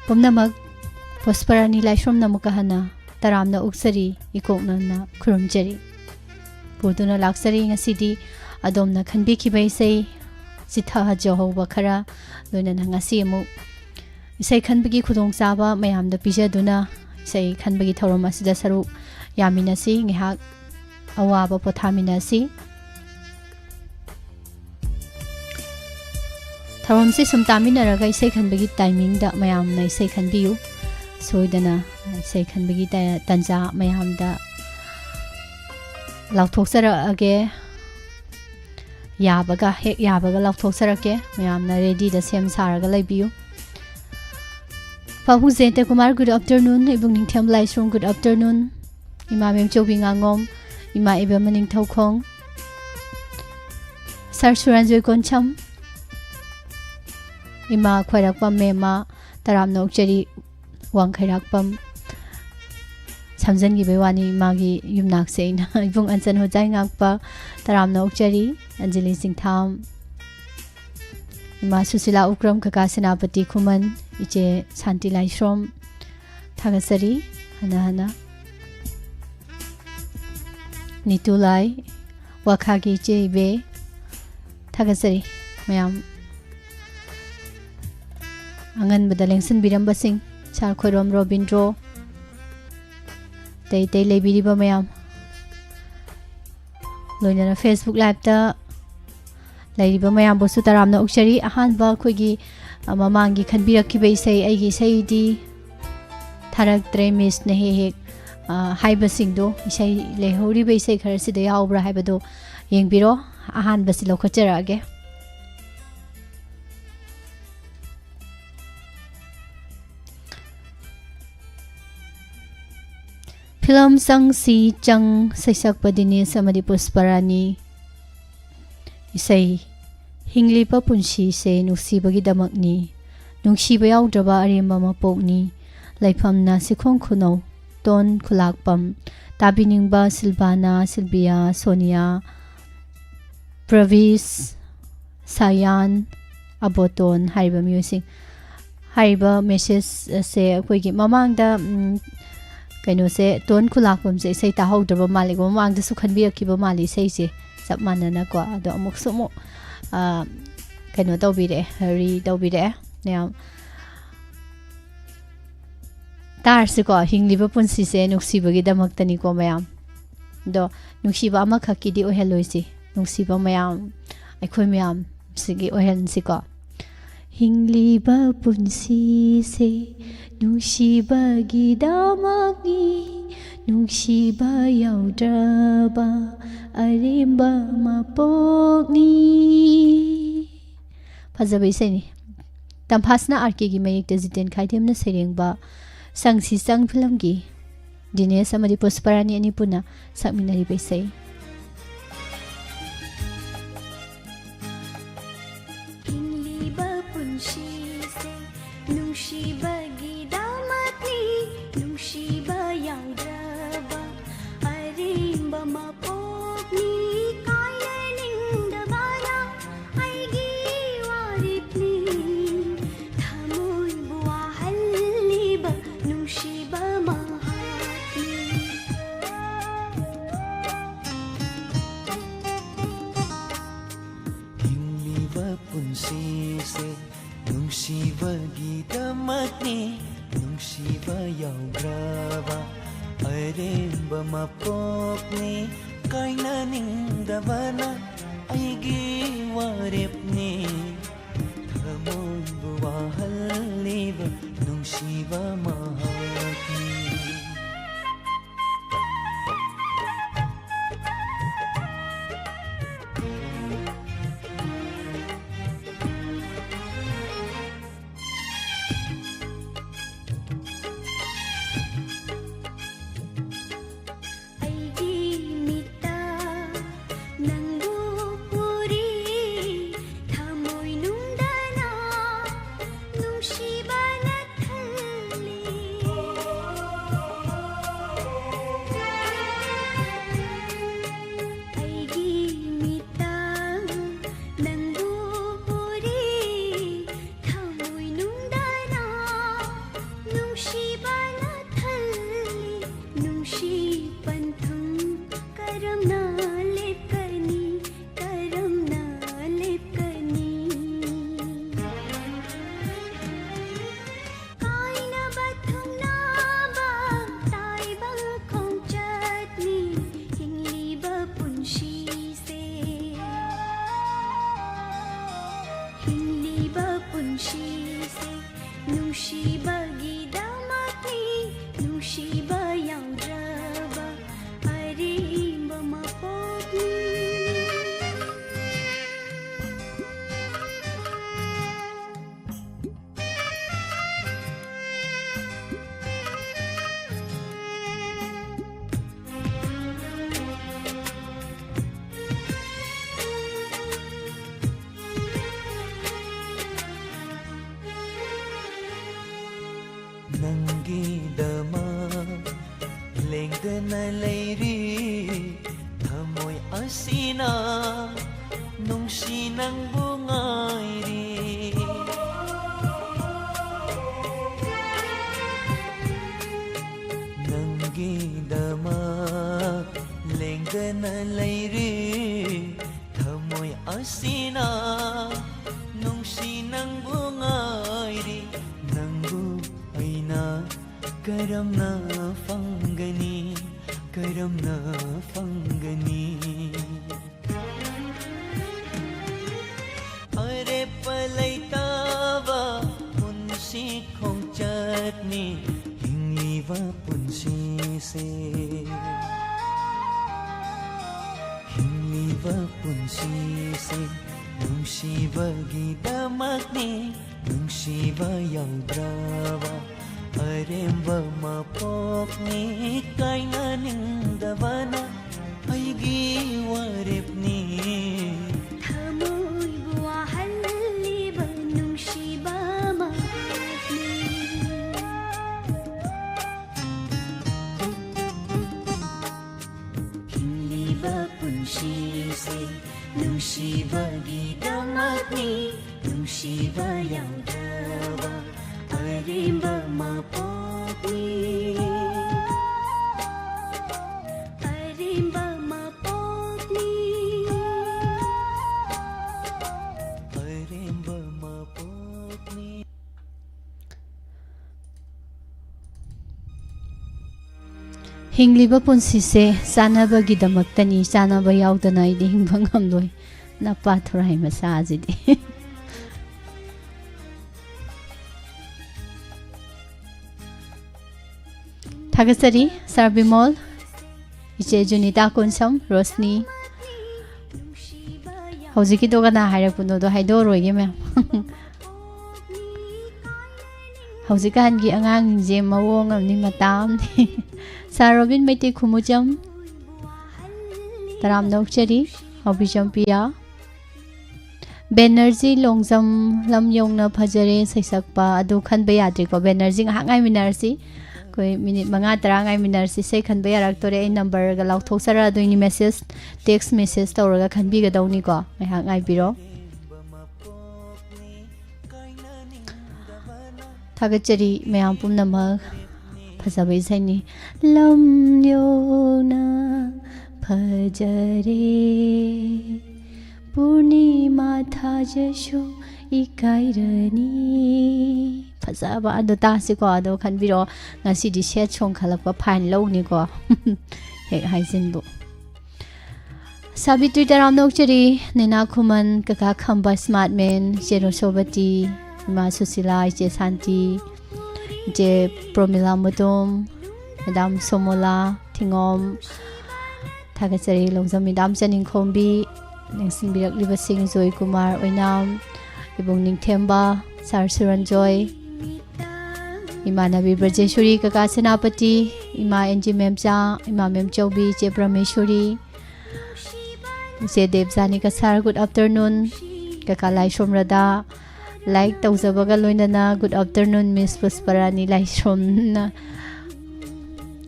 पुमनमक Pushparani Laishram नमुकहना तरामना उक्सरी इकोकनना खुरुमजरी पुदुना लाक्सरी ngasi अदोमना खनबिखिबा इसै चिथा जहोबा खरा लोइना ngasi अमु इसै खनबगी खुदोंचाबा मयामदा पिजदुना इसै खनबगी थौरम असिदा सरु यामिनासी ngeha अवाबा पोथामिनासी थौरम से सुम तामिनरगा इसै खनबगी टाइमिंग दा मयामना इसै खनबियु सोइदना इसै खनबगी तंजा मयामदा लाउथोक्सरा अगे याबगा हेक याबगा लाउथोक्सरके मयामना रेडी दा सेम सारगा लैबियु पाबु जेते कुमार गुड आफ्टरनून इबुंग निंगथम लाइसुम गुड आफ्टरनून इमा मेम चौबिंगांगोम इमा एबम निंगथौखों सर सुरंजोय कोनछम इमा खैराकपम मेमा तराम नौचरी वांग खैराकपम समझन की बेवानी मागी युमनाक से इबुंग अंचन हो जाय ngakpa तराम नौचरी अंजलि सिंगथाम इमा सुशीला उक्रम कका सेनापति खुमन इचे शांति लाइश्रम थागसरी हना हना नितुलाई वाखागी इचे इबे थागसरी मयाम अंगन बदलेंसन बिरंबा सिंह चार खोरम रोबिंद्रो तै तै लेबिरिबा मयाम लोइना फेसबुक लाइव ता लैरिबा मयाम बोसु तरामना उक्चरी अहानबा खोगी ममांगी खनबिरखिबा इसै आइगी इसैदी थारक्त्रे मिस ने हे हाइबसिंगदो इसै लेहौरिबा इसै खरसिदा यावब्रा हाइबदो येंगबिरो अहानबसि लौखचरागे फिल्म संगसी चंग सैसक दिनेश अमदी पुष्परानी इसै हिंगलिबा पुंसी से नुसीबगी दमकनी नुसीबा यावद्रबा अरेमबा मपोकनी लाइफमना सिखों खुनौ टोन खुलाकपम ताबिनिंगबा सिल्वाना सिल्विया सोनिया प्रवीस सायान अबोटोन हाइबा म्यूजिक हाइबा मैसेज से अखोइगी ममांगदा कहीं से टोन खुलाकम से इसे ताहौद्रबा मालिक ममांगदसु खनबिरखिबा मालि इसेसे सब मानना को अदो अमुकसु मु कहीं तौबिरे हरी तौबिरे याम तारसिको हिंगलिबा पुंसिसे नुक्सिबगिदमक्तनिको मयाम दो नुक्सिबा अमखकिदि ओहेलोइसि नुक्सिबा मयाम अखोइ मयाम सिगी ओहेनसिको हिंगलिबा पुंसिसे नुक्सिबगिदमक्नि नुक्सिबा यावद्रबा अरेमबा मपोकनि फजबा इसेनि तमफासना आरकेगी मयेक्ता जितेन खाइथेमना सेरेंबा संगसी संग फिल्म की दिनेश अमदी पुष्परानी अनि पुना सकमिनरिबा इसै हिंगलिबा पुंसी से चानबगिदमक्तनी चानब याउदना इदि हिंगबा ngamloi na pathurai masajidi Thagasari Sarbimol Iche Junita Kunsam Rosni Hojiki dogana hairapuno do haidoroige ma'am Hojikan gi angang je mawong amni matam Sarobin Meti Kumujam Taram Nokchari Hobijam Pia Benerji Longzam Lam Yongna Pajare Saisakpa Adu Khan Bayadri ko Benerji Hangai Minarsi Koi minute Manga Tarangai Minarsi Say Khan Bayarak number Galau Tosara doing message text message Toraga Khan Biga Downi ko Hangai Biro Thagachari Mayapum Namag Pasabai Sani Lam Yona Pajare Purnima Thajashu Ikairani Pasaba Ado Tasiko Ado Kanbiro Nasi di Shet Chong Kalapa Pine Low Nigo Hek Haizinbo Sabitri Taram Nokchari Nina Kuman Kaka Kamba Smart Man Jero Sobati Ma Susila Je Santi Je Promila Mudum Madam Somola Tingom Thagachari Longzam Madam Janin Kombi Ningsin Birak Liba Singh Joy Kumar Oinam Ibong Ningthemba Sar Suran Joy Ima Nabi Brajeshwari Kaka Senapati Ima NG Memcha Ima Mem Chaubi Je Prameshwari Je Devjani Kasar Good afternoon Kaka Lai Shomrada Like Tauzabaga Loinana Good afternoon Miss Pusparani Lai Shom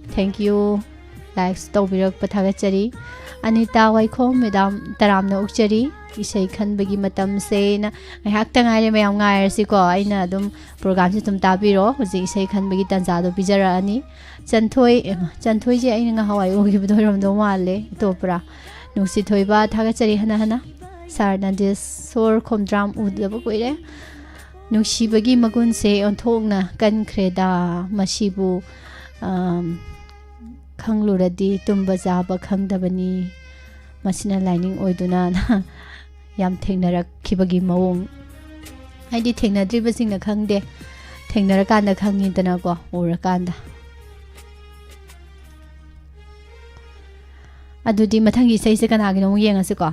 Thank you Likes Taubirak Pathagachari Anita Waiko Madam Taramna Ukchari Isai Khanbagi Matam Se na Ngahak Tangay Mayam Ngair Siko Aina Dum Program Si Tum Tabiro Huzi Isai Khanbagi Tanzado Bijara Ani Chanthoi Je Aina Hawai Ugibdoram Domale Topra Nusi Toiba Thagachari Hana Hana Sarnadis Sor Komdram Udlaba Koire Nushibagi Magun Se Ontongna Kan Kreda Mashibu Kangluradi Tumba Zaba Kangdabani Masina Lining Oiduna Yam Tengnarak Kibagi Mawong ꯍꯥꯏꯗꯤ ꯊꯦꯡꯅꯗ꯭ꯔꯤꯕꯁꯤꯡꯅ ꯈꯪꯗꯦ ꯊꯦꯡꯅꯔꯀꯥꯟꯗ ꯈꯪꯉꯤꯗꯅꯀꯣ ꯎꯔꯀꯥꯟꯗ ꯑꯗꯨꯗꯤ ꯃꯊꯪꯒꯤ ꯏꯁꯩꯁꯦ ꯀꯅꯥꯒꯤꯅꯣ ꯑꯃꯨꯛ ꯌꯦꯡꯉꯁꯤꯀꯣ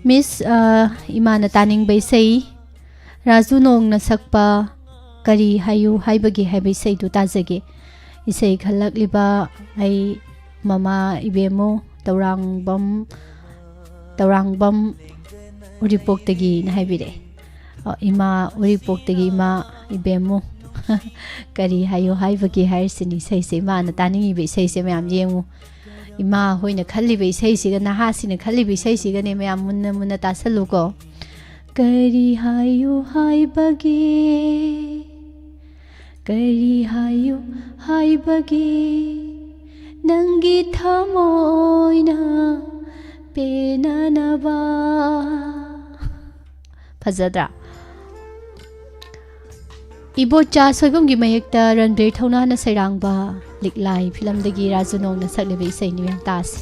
ꯃꯤꯁ ꯏꯃꯥꯅ ꯇꯥꯅꯤꯡꯕ ꯏꯁꯩ ꯔꯥꯖꯨ ꯅꯣꯡꯅ ꯁꯛꯄ ꯀꯔꯤ ꯍꯥꯏꯌꯨ ꯍꯥꯏꯕꯒꯤ ꯍꯥꯏꯕ ꯏꯁꯩꯗꯨ ꯇꯥꯖꯒꯦ ꯏꯁꯩ ꯈꯜꯂꯛꯂꯤꯕ ꯑꯩ ꯃꯃꯥ ꯏꯕꯦꯝꯃꯨ ꯇꯧꯔꯥꯡꯕꯝ ꯎꯔꯤꯄꯣꯛꯇꯒꯤꯅ ꯍꯥꯏꯕꯤꯔꯛꯑꯦ ꯏꯃꯥ ꯎꯔꯤꯄꯣꯛꯇꯒꯤ ꯏꯃꯥ ꯏꯕꯦꯝꯃꯨ ꯀꯔꯤ ꯍꯥꯏꯌꯨ ꯍꯥꯏꯕꯒꯤ ꯍꯥꯏꯔꯤꯁꯤꯅꯤ ꯏꯁꯩꯁꯦ ꯏꯃꯥꯅ ꯇꯥꯅꯤꯡꯉꯤꯕ ꯏꯁꯩꯁꯦ ꯃꯌꯥꯝ ꯌꯦꯡꯉꯨ ꯏꯃꯥ ꯍꯣꯏꯅ ꯈꯜꯂꯤꯕ ꯏꯁꯩꯁꯤꯒ ꯅꯍꯥꯁꯤꯅ ꯈꯜꯂꯤꯕ ꯏꯁꯩꯁꯤꯒꯅꯦ ꯃꯌꯥꯝ ꯃꯨꯟꯅ ꯃꯨꯟꯅ ꯇꯥꯁꯜꯂꯨꯀꯣ ꯀꯔꯤ ꯍꯥꯏꯌꯨ ꯍꯥꯏꯕꯒꯦ ꯀꯔꯤ ꯍꯥꯏꯌꯨ ꯍꯥꯏꯕꯒꯦ ꯅꯪꯒꯤ ꯊꯃꯣꯏꯅ ꯄꯦꯟꯅꯅꯕ ꯐꯖꯗ꯭ꯔꯥ ꯏꯕꯣꯆꯥ ꯁꯣꯏꯕꯝꯒꯤ ꯃꯌꯦꯛꯇ ꯔꯟꯕꯤꯔ ꯊꯧꯅꯥꯅ ꯁꯩꯔꯥꯡꯕ ꯂꯤꯛꯂꯥꯏ ꯐꯤꯂꯝꯗꯒꯤ ꯔꯥꯖꯨ ꯅꯣꯡꯅ ꯁꯛꯂꯤꯕ ꯏꯁꯩꯅꯤ ꯃꯌꯥꯝ ꯇꯥꯁꯤ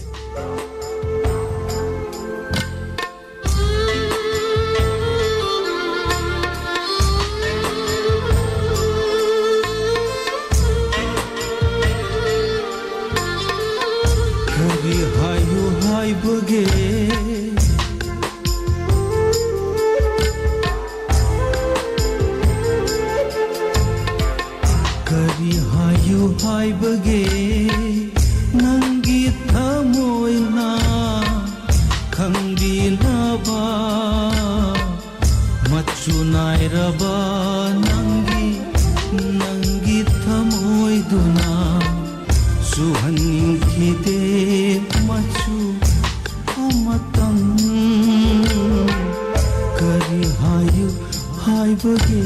करी हायु हायबगे करी हायु हायबगे नंगी थमोइना खंगीनबा मच्चु नायरबा नंगी थमोइदुना सुहन्खिदे मचु अमतं करी हायु हायबगे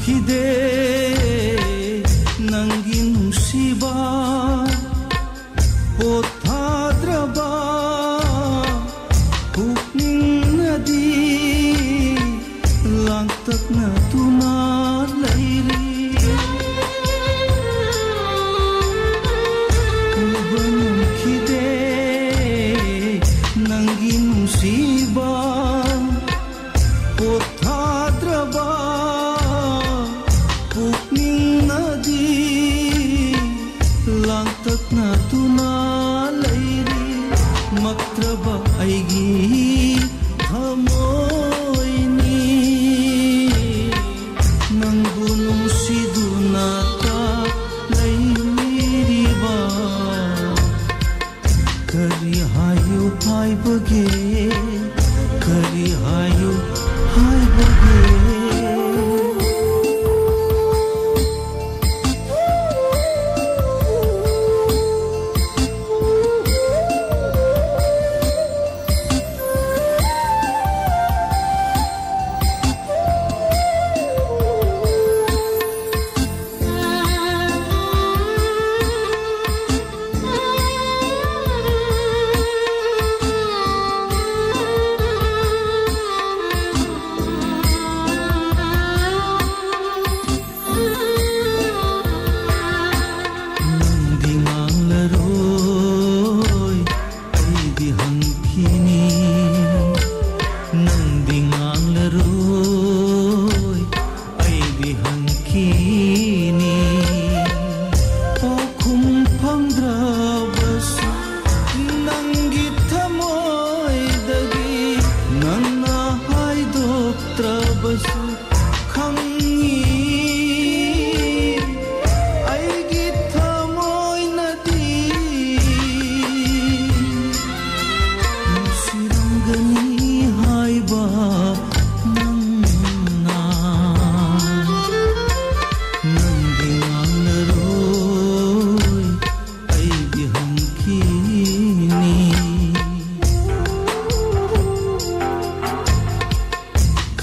खिदे नंगी नुसीबा पोथाद्रबा पुकनिंग नदी लांगतकना तुना लैरी उबनम खिदे नंगी नुसीबा पोथाद्रबा लांगतकना तुना लैरी मक्त्रबा ऐगी थमोइनी नंगु नुंसिदुना ता लैरिबा करी हायु हायबगे करी Hayu हायबगे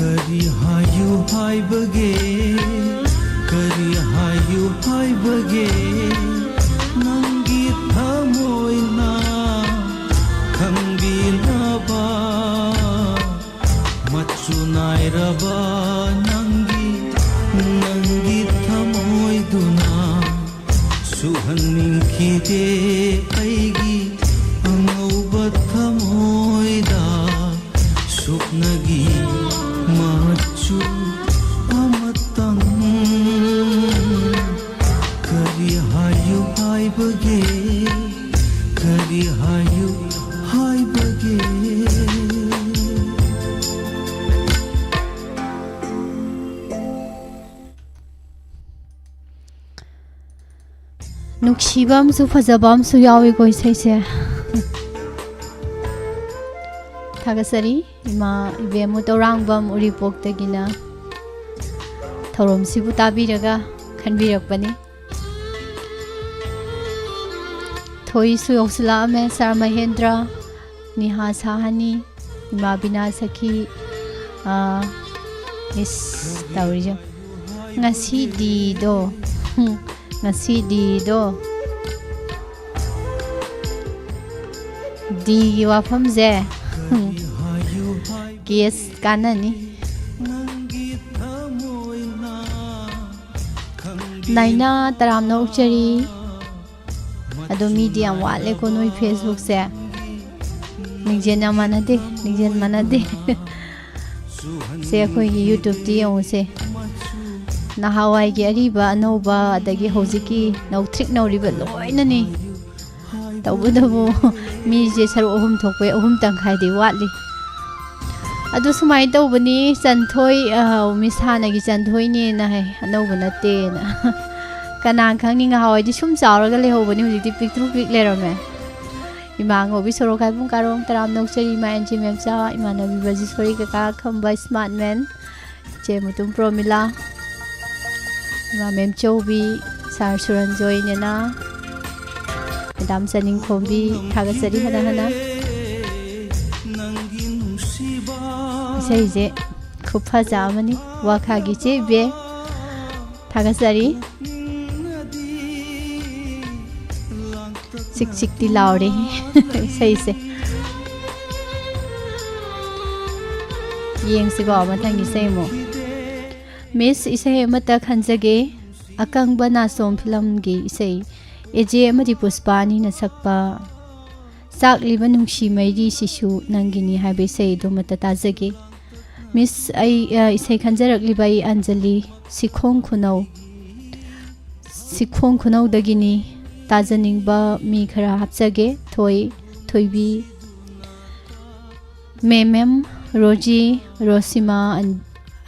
kari hayu haibage kari hayu haibage nangi thamoina khangbilaba machu nairaba nangi thamoiduna suhanninkhide aigi angauba thamoida suknagi machu amatang kari hayu haibage kari hayu haibage नुक्सीबा अमसु फजबा अमसु यावेको इसेसे थागसरी इमा इबेमु तौरांगबम उरिपोक्तगिना थौरमसिबु ताबिरगा खनबिरकपनि थोइसु योक्सलामे सर महेंद्र निहा साहनी इमा बिना सखी miss तौरिजो ngasi di do ngasi di do di wafam je kes kanani naina taram no uchari ado media wale ko noi facebook se ningjen manade se khoi youtube ti yong se nahawai gi ariba anoba adagi hojiki nauthrik nauriba loina ni tawbudabu mi je saru ohum thokpe ohum tangkhai di watli adu sumai tawbani chanthoi misana gi chanthoi ni na hai anoba nate na kanang khangni ngahawai di sum chawraga lehobani hujikti pictru pic lerame imang obi soro kai pung karong taram nokchari ma enji memcha imana bibaji sori ka khamba smart man che mutum promila ma mem chobi sar suran joy nena madam saning khombi thagasari hana sei je khub phaja mani wakha gi che be thagasari sik ti laure sei se yeng se go ma thangi sei mo Miss isay mata khanjage akang bana som film gi isay eje amadi puspani na sakpa sakli banungshi mairi sisu nangini habi say do mata tajage Miss ai isay khanjarak libai anjali sikhong khunau dagini tajaning ba mi khara hapsage thoibi memem roji rosima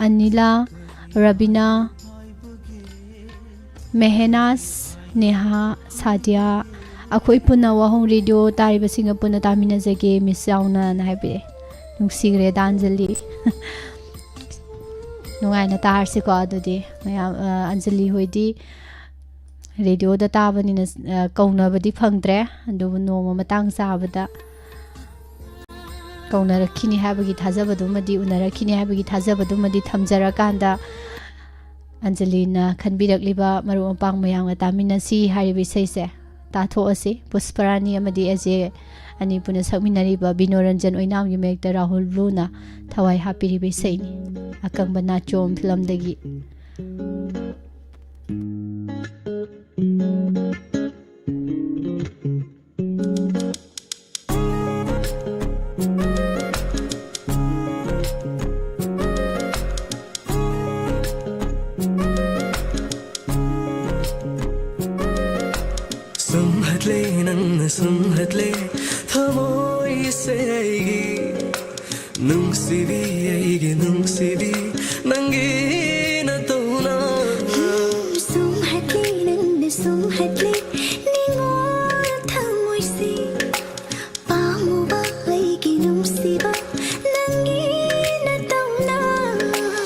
anila Rabina Mehenas Neha Sadia akhoi puna wahong radio tariba singa puna tamina jage miss yauna na habi nungsigre danjali nungai na tar se ko adudi maya anjali hoidi radio da tabani na kauna badi phangdre adu no matang sabada kauna rakhini habagi thajabadu madi unarakini habagi thajabadu madi thamjara kanda Angelina khanbirakliba maru pang mayang tamina si haribi seise ta tho ase pusparani amadi aje ani puna sakminari ba binoranjan oinam gi mek Rahul Bluna thawai hapiri be seini akang bana chom film dagi sumhatle thamoi se aigi nungsibi nangi na tauna sumhatle ningol thamoi se pamu ba aigi nungsiba nangi na tauna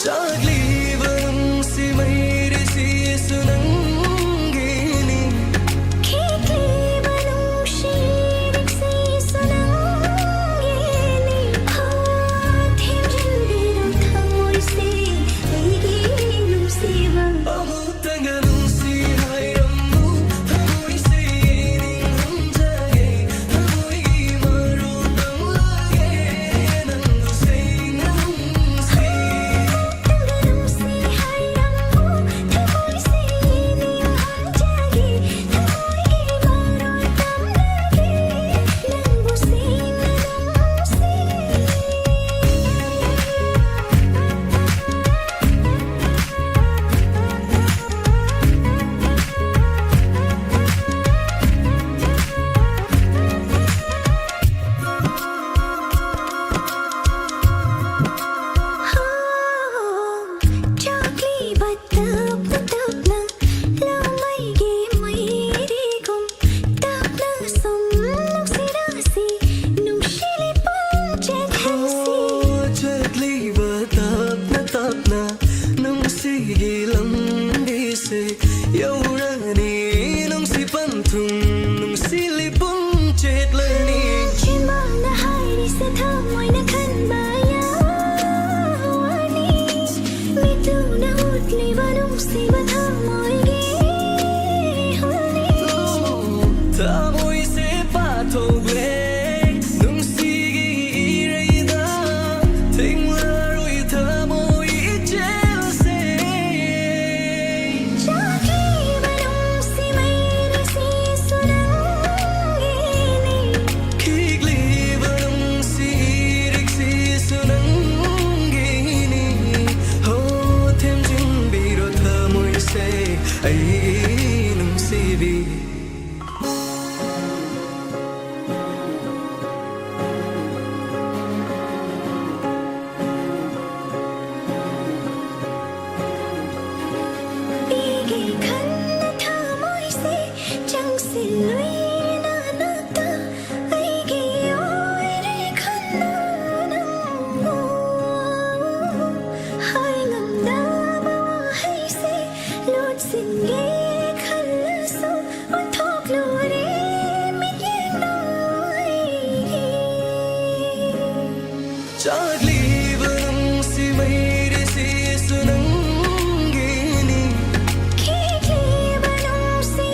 chagli banungsi mairi si sunangi ni ꯌꯧꯔꯅꯤ ꯅꯨꯡꯁꯤ ꯄꯟꯊꯨꯡ ꯅꯨꯡꯁꯤ ꯂꯤꯄꯨꯡ ꯆꯦꯠꯂꯅꯤ ꯆꯤꯟꯕꯥꯜꯗ ꯍꯥꯏꯔꯤꯁꯦ ꯊꯃꯣꯏꯅ ꯈꯟꯕ ꯌꯥꯋꯥꯅꯤ ꯃꯤꯠꯇꯨꯅ ꯎꯠꯂꯤꯕ ꯅꯨꯡꯁꯤꯕ ꯊꯃꯣꯏꯒꯤ ꯍꯣꯜꯅꯤ ꯊꯃꯣꯏꯁꯦ ꯄꯥꯊꯣꯛꯂꯦ ꯅꯨꯡꯁꯤꯒꯤ ꯏꯔꯩꯗ ꯊꯦꯡꯂꯔꯣꯏ ꯊꯃꯣꯏ ꯏꯆꯦꯜꯁꯦ ꯆꯥꯛꯂꯤꯕ ꯅꯨꯡꯁꯤ ꯃꯩꯔꯤꯁꯤꯁꯨ ꯅꯪꯒꯤꯅꯤ ꯈꯤꯛꯂꯤꯕ ꯅꯨꯡꯁꯤ ꯏꯔꯤꯛꯁꯤꯁꯨ ꯅꯪꯒꯤꯅꯤ ꯍꯣ ꯊꯦꯝꯖꯤꯟꯕꯤꯔꯣ ꯊꯃꯣꯏꯁꯦ ꯑꯩꯒꯤ ꯅꯨꯡꯁꯤꯕꯤ ꯄꯤꯒꯦ ꯈꯟꯅ ꯊꯃꯣꯏꯁꯦ ꯆꯪꯁꯤꯜꯂꯨꯏ ꯅꯥꯅꯛꯇ ꯑꯩꯒꯤ ꯑꯣꯏꯔꯦ ꯈꯟꯅ ꯅꯪꯕꯨ ꯍꯥꯏ ꯉꯝꯗꯕ ꯋꯥꯍꯩꯁꯦ ꯂꯣꯠꯁꯤꯟꯒꯦ ꯈꯜꯂꯁꯨ ꯑꯣꯟꯊꯣꯛꯂꯨꯔꯦ ꯃꯤꯠꯌꯦꯡꯅ ꯑꯩꯒꯤ ꯆꯥꯛꯂꯤꯕ ꯅꯨꯡꯁꯤ ꯃꯩꯔꯤꯁꯤꯁꯨ ꯅꯪꯒꯤꯅꯤ ꯈꯤꯛꯂꯤꯕ ꯅꯨꯡꯁꯤ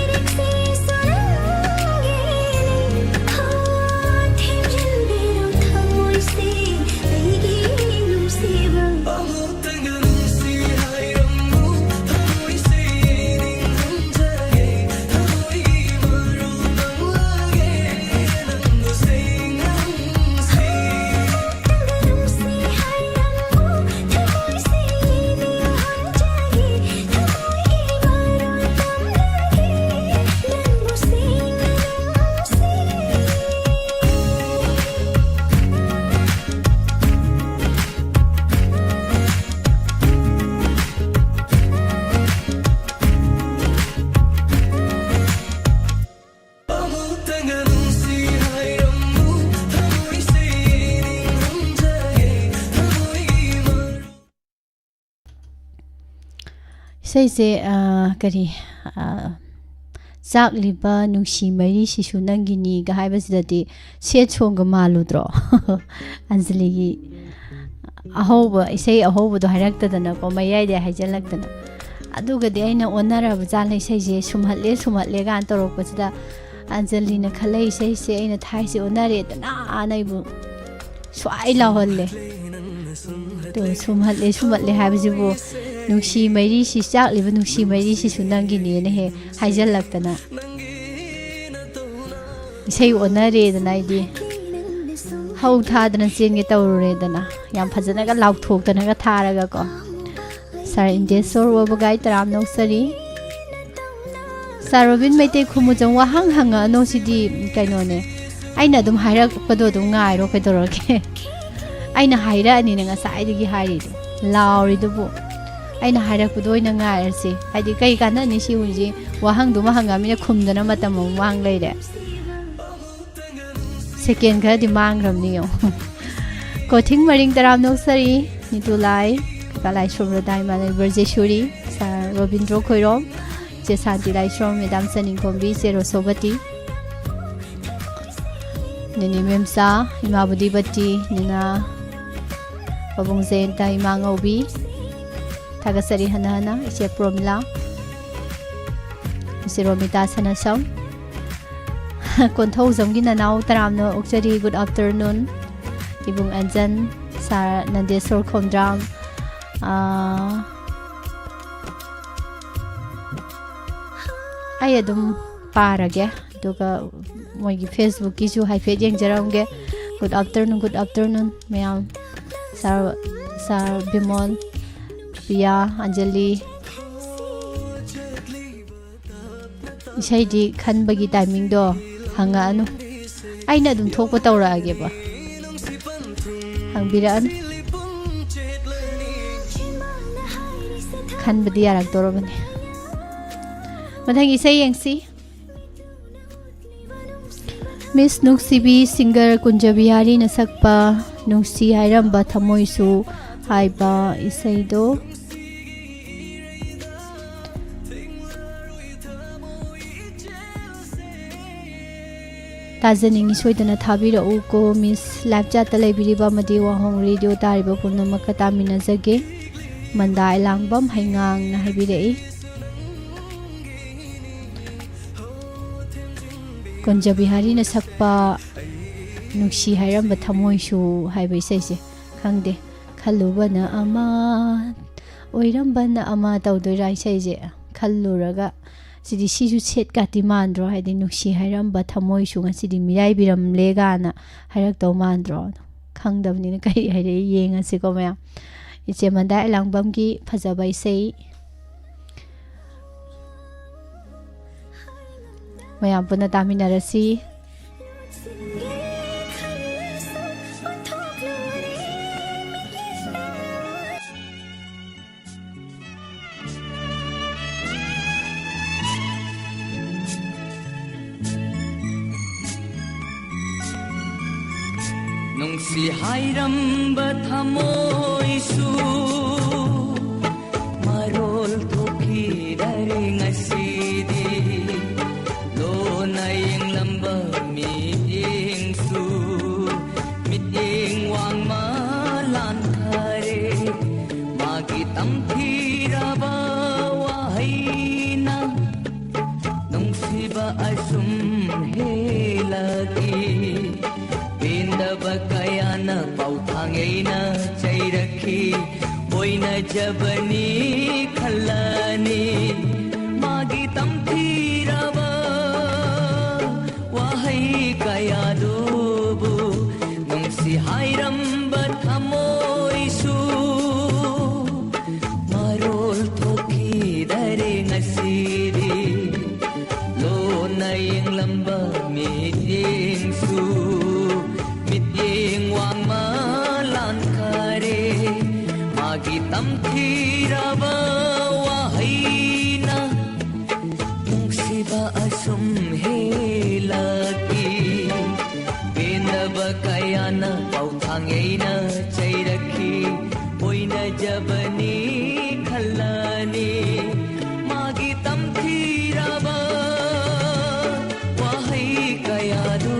ꯏꯔꯤꯛꯁꯤꯁꯨ ꯅꯪꯒꯤꯅꯤ ꯍꯣ ꯊꯦꯝꯖꯤꯟꯕꯤꯔꯣ ꯊꯃꯣꯏꯁꯦ ꯑꯩꯒꯤ ꯅꯨꯡꯁꯤꯕ ꯑꯃꯨꯛꯇꯪꯒ ꯅꯨꯡꯁꯤ ꯍꯥꯏꯔꯝꯃꯨ ꯊꯃꯣꯏꯁꯦ ꯅꯤꯡꯍꯟꯖꯒꯦ ꯊꯃꯣꯏꯒꯤ ꯃꯔꯨ ꯅꯪꯂꯒꯦ ꯅꯪꯕꯨ ꯁꯦꯡꯅ ꯅꯨꯡꯁꯤ ꯍꯥꯏꯔꯝꯃꯨ ꯊꯃꯣꯏꯁꯦ ꯅꯤꯡꯍꯟꯖꯒꯦ ꯊꯃꯣꯏꯒꯤ ꯃꯔꯨ ꯇꯝꯂꯒꯦ ꯅꯪꯕꯨ ꯁꯦꯡꯅ ꯑꯃꯨꯛꯇꯪꯒ ꯅꯨꯡꯁꯤ ꯍꯥꯏꯔꯝꯃꯨ ꯊꯃꯣꯏꯁꯦ ꯅꯤꯡꯍꯟꯖꯒꯦ ꯊꯃꯣꯏꯒꯤ ꯃꯔꯨ ꯏꯁꯩꯁꯦ ꯀꯔꯤ ꯆꯥꯛꯂꯤꯕ ꯅꯨꯡꯁꯤ ꯃꯩꯔꯤꯁꯤꯁꯨ ꯅꯪꯒꯤꯅꯤꯒ ꯍꯥꯏꯕꯁꯤꯗꯗꯤ ꯁꯦꯠ ꯁꯣꯡꯒ ꯃꯥꯜꯂꯨꯗ꯭ꯔꯣ ꯑꯟꯖꯂꯤꯒꯤ ꯑꯍꯧꯕ ꯏꯁꯩ ꯑꯍꯧꯕꯗꯣ ꯍꯥꯏꯔꯛꯇꯗꯅꯀꯣ ꯃꯌꯥꯏꯗ ꯍꯥꯏꯖꯜꯂꯛꯇꯅ ꯑꯗꯨꯒꯗꯤ ꯑꯩꯅ ꯑꯣꯟꯅꯔꯕ ꯖꯥꯠꯅ ꯏꯁꯩꯁꯦ ꯁꯨꯝꯍꯠꯂꯦ ꯁꯨꯝꯍꯠꯂꯦ ꯀꯥꯟ ꯇꯧꯔꯛꯄꯁꯤꯗ ꯑꯟꯖꯂꯤꯅ ꯈꯜꯂꯛꯏ ꯏꯁꯩꯁꯦ ꯑꯩꯅ ꯊꯥꯏꯁꯦ ꯑꯣꯟꯅꯔꯦꯗꯅ ꯑꯩꯕꯨ ꯁ꯭ꯋꯥꯏ ꯂꯥꯎꯍꯜꯂꯦ ꯇꯣ ꯁꯨꯝꯍꯠꯂꯦ ꯁꯨꯝꯍꯠꯂꯦ ꯍꯥꯏꯕꯁꯤꯕꯨ ꯅꯨꯡꯁꯤ ꯃꯩꯔꯤꯁꯤ ꯆꯥꯛꯂꯤꯕ ꯅꯨꯡꯁꯤ ꯃꯩꯔꯤꯁꯤꯁꯨ ꯅꯪꯒꯤꯅꯦꯅ ꯍꯦꯛ ꯍꯥꯏꯖꯜꯂꯛꯇꯅ ꯏꯁꯩ ꯑꯣꯟꯅꯔꯦꯗꯅ ꯑꯩꯗꯤ ꯍꯧ ꯊꯥꯗꯅ ꯆꯦꯟꯒꯦ ꯇꯧꯔꯨꯔꯦꯗꯅ ꯌꯥꯝ ꯐꯖꯅꯒ ꯂꯥꯎꯊꯣꯛꯇꯅꯒ ꯊꯥꯔꯒꯀꯣ ꯁꯥꯔ ꯏꯟꯗꯦꯁꯣꯔ ꯑꯣꯏꯕꯒꯥꯏ ꯇꯔꯥꯝ ꯅꯧꯁꯔꯤ ꯁꯥꯔ ꯔꯣꯕꯤꯟ ꯃꯩꯇꯩ ꯈꯨꯃꯨꯆꯪ ꯋꯥꯍꯪ ꯍꯪꯉꯛꯑꯅꯣ ꯁꯤꯗꯤ ꯀꯩꯅꯣꯅꯦ ꯑꯩꯅ ꯑꯗꯨꯝ ꯍꯥꯏꯔꯛꯄꯗꯣ ꯑꯗꯨꯝ ꯉꯥꯏꯔꯣ ꯀꯩꯗꯧꯔꯒꯦ ꯑꯩꯅ ꯍꯥꯏꯔꯛꯑꯅꯤꯅ ꯉꯁꯥꯏꯗꯒꯤ ꯍꯥꯏꯔꯤꯗꯣ ꯂꯥꯎꯔꯤꯗꯨꯕꯨ ꯑꯩꯅ ꯍꯥꯏꯔꯛꯄꯗꯣ ꯑꯣꯏꯅ ꯉꯥꯏꯔꯁꯤ ꯍꯥꯏꯗꯤ ꯀꯩ ꯀꯥꯟꯅꯅꯤ ꯁꯤ ꯍꯧꯖꯤꯛ ꯋꯥꯍꯪꯗꯨꯃ ꯍꯪꯉꯝꯃꯤꯅ ꯈꯨꯝꯗꯅ ꯃꯇꯝ ꯑꯃ ꯃꯥꯡ ꯂꯩꯔꯦ ꯁꯦꯀꯦꯟ ꯈꯔꯗꯤ ꯃꯥꯡꯈ꯭ꯔꯕꯅꯤ ꯌꯦꯡꯉꯣ ꯀꯣꯊꯤꯡ ꯃꯔꯤꯡ ꯇꯔꯥꯝ ꯅꯧꯁꯔꯤ ꯅꯤꯇꯨꯂꯥꯏ ꯀꯂꯥꯏ ꯁꯣꯕ꯭ꯔꯗꯥꯏ ꯃꯥꯂꯩ ꯕꯔꯖꯦꯁꯨꯔꯤ ꯁꯥꯔ ꯔꯣꯕꯤꯟꯗ꯭ꯔꯣ ꯈꯣꯏꯔꯣꯝ ꯆꯦ ꯁꯥꯟꯇꯤ ꯂꯥꯏꯁ꯭ꯔꯣꯝ ꯃꯦꯗꯥꯝ ꯆꯅꯤꯡꯈꯣꯝꯕꯤ ꯆꯦ ꯔꯣꯁꯣꯕꯇꯤ ꯅꯤꯅꯤ ꯃꯦꯝꯆꯥ ꯏꯃꯥꯕꯨꯗꯤ ꯕꯠꯇꯤ ꯅꯤꯅꯥ ꯄꯕꯨꯡ ꯖꯌꯟꯇ ꯏꯃꯥ ꯉꯧꯕꯤ ꯊꯥꯒꯠꯆꯔꯤ ꯍꯟꯅ ꯍꯟꯅ ꯏꯆꯦ ꯄ꯭ꯔꯣꯃꯤꯂꯥ ꯏꯆꯦ ꯔꯣꯃꯤꯇꯥ ꯁꯅꯁꯝ ꯀꯣꯟꯊꯧꯖꯝꯒꯤ ꯅꯅꯥꯎ ꯇꯔꯥꯝꯅ ꯑꯣꯛꯆꯔꯤ ꯒꯨꯗ ꯑꯥꯐꯇꯔꯅꯨꯟ ꯏꯕꯨꯡ ꯑꯟꯖꯟ ꯁꯥꯔ ꯅꯟꯗꯦꯁꯣꯔ ꯈꯣꯝꯗ꯭ꯔꯥꯝ ꯑꯩ ꯑꯗꯨꯝ ꯄꯥꯔꯒꯦ ꯑꯗꯨꯒ ꯃꯣꯏꯒꯤ ꯐꯦꯁꯕꯨꯛꯀꯤꯁꯨ ꯍꯥꯏꯐꯦꯠ ꯌꯦꯡꯖꯔꯝꯒꯦ ꯒꯨꯗ ꯑꯥꯐꯇꯔꯅꯨꯟ ꯃꯌꯥꯝ ꯁꯥꯔ ꯕꯤꯃꯣꯜ ꯄꯤꯌꯥ ꯑꯟꯖꯂꯤ ꯏꯁꯩꯗꯤ ꯈꯟꯕꯒꯤ ꯇꯥꯏꯃꯤꯡꯗꯣ ꯍꯪꯉꯛꯑꯅꯨ ꯑꯩꯅ ꯑꯗꯨꯝ ꯊꯣꯛꯄ ꯇꯧꯔꯛꯑꯒꯦꯕ ꯍꯪꯕꯤꯔꯛꯑꯅꯨ ꯈꯟꯕꯗꯤ ꯌꯥꯔꯛꯇꯧꯔꯕꯅꯤ ꯃꯊꯪꯒꯤ ꯏꯁꯩ ꯌꯦꯡꯁꯤ ꯃꯤꯁ ꯅꯨꯡꯁꯤꯕꯤ ꯁꯤꯡꯒꯔ ꯀꯨꯟꯖꯕꯤꯍꯥꯔꯤꯅ ꯁꯛꯄ ꯅꯨꯡꯁꯤ ꯍꯥꯏꯔꯝꯕ ꯊꯃꯣꯏꯁꯨ ꯍꯥꯏꯕ ꯏꯁꯩꯗꯣ ताजनिंग सोइदना थाबिरउ को मिस लाइव चाट लेबिरिबा मदि वाहों रेडियो तारिबा पुनमक तामिनजगे मंदाय लांगबम हाइंगांग ना हाइबिरई कुंजा बिहारी न सकपा नुक्सी हाइरम थमोइसु हाइबे इसेसे खंगदे खल्लुबना अमा ओइरमबना अमा तौदोरा इसेजे खल्लुरगा सिदी सिजु सेट काति मानद्रो हाइदि नुक्सी हाइरम थमोइसु ngसिदी मिराइ बिरम लेगाना हाइरक तौ मानद्रो खंगदबनि न कई हाइरे येंगसे को मया इचे मंदाय लांगबम की फजबा इसे मया पुनः तामिनरसी नुंसी हाइरम्ब थमोइसु मरोल थोखिररे ngसिदी लोना येंगलम्ब मियेंगसु मियेंग वांगमा लानखारे मागी तमथिरबा वाहैना नुंसीबा assume हेलगी Kayana pauthangaina chairakhi oina jabani khallani magi tamthiraba wahai kayadobu nungsi hairamba thamoisu marol thoki dare ngasiri lona yenglamba miyengsu tamthiraba wahina nungsiba asum helaki benaba kayana pauthangaina chairakhi oina jabani khallani magi tamthiraba wahai kayadu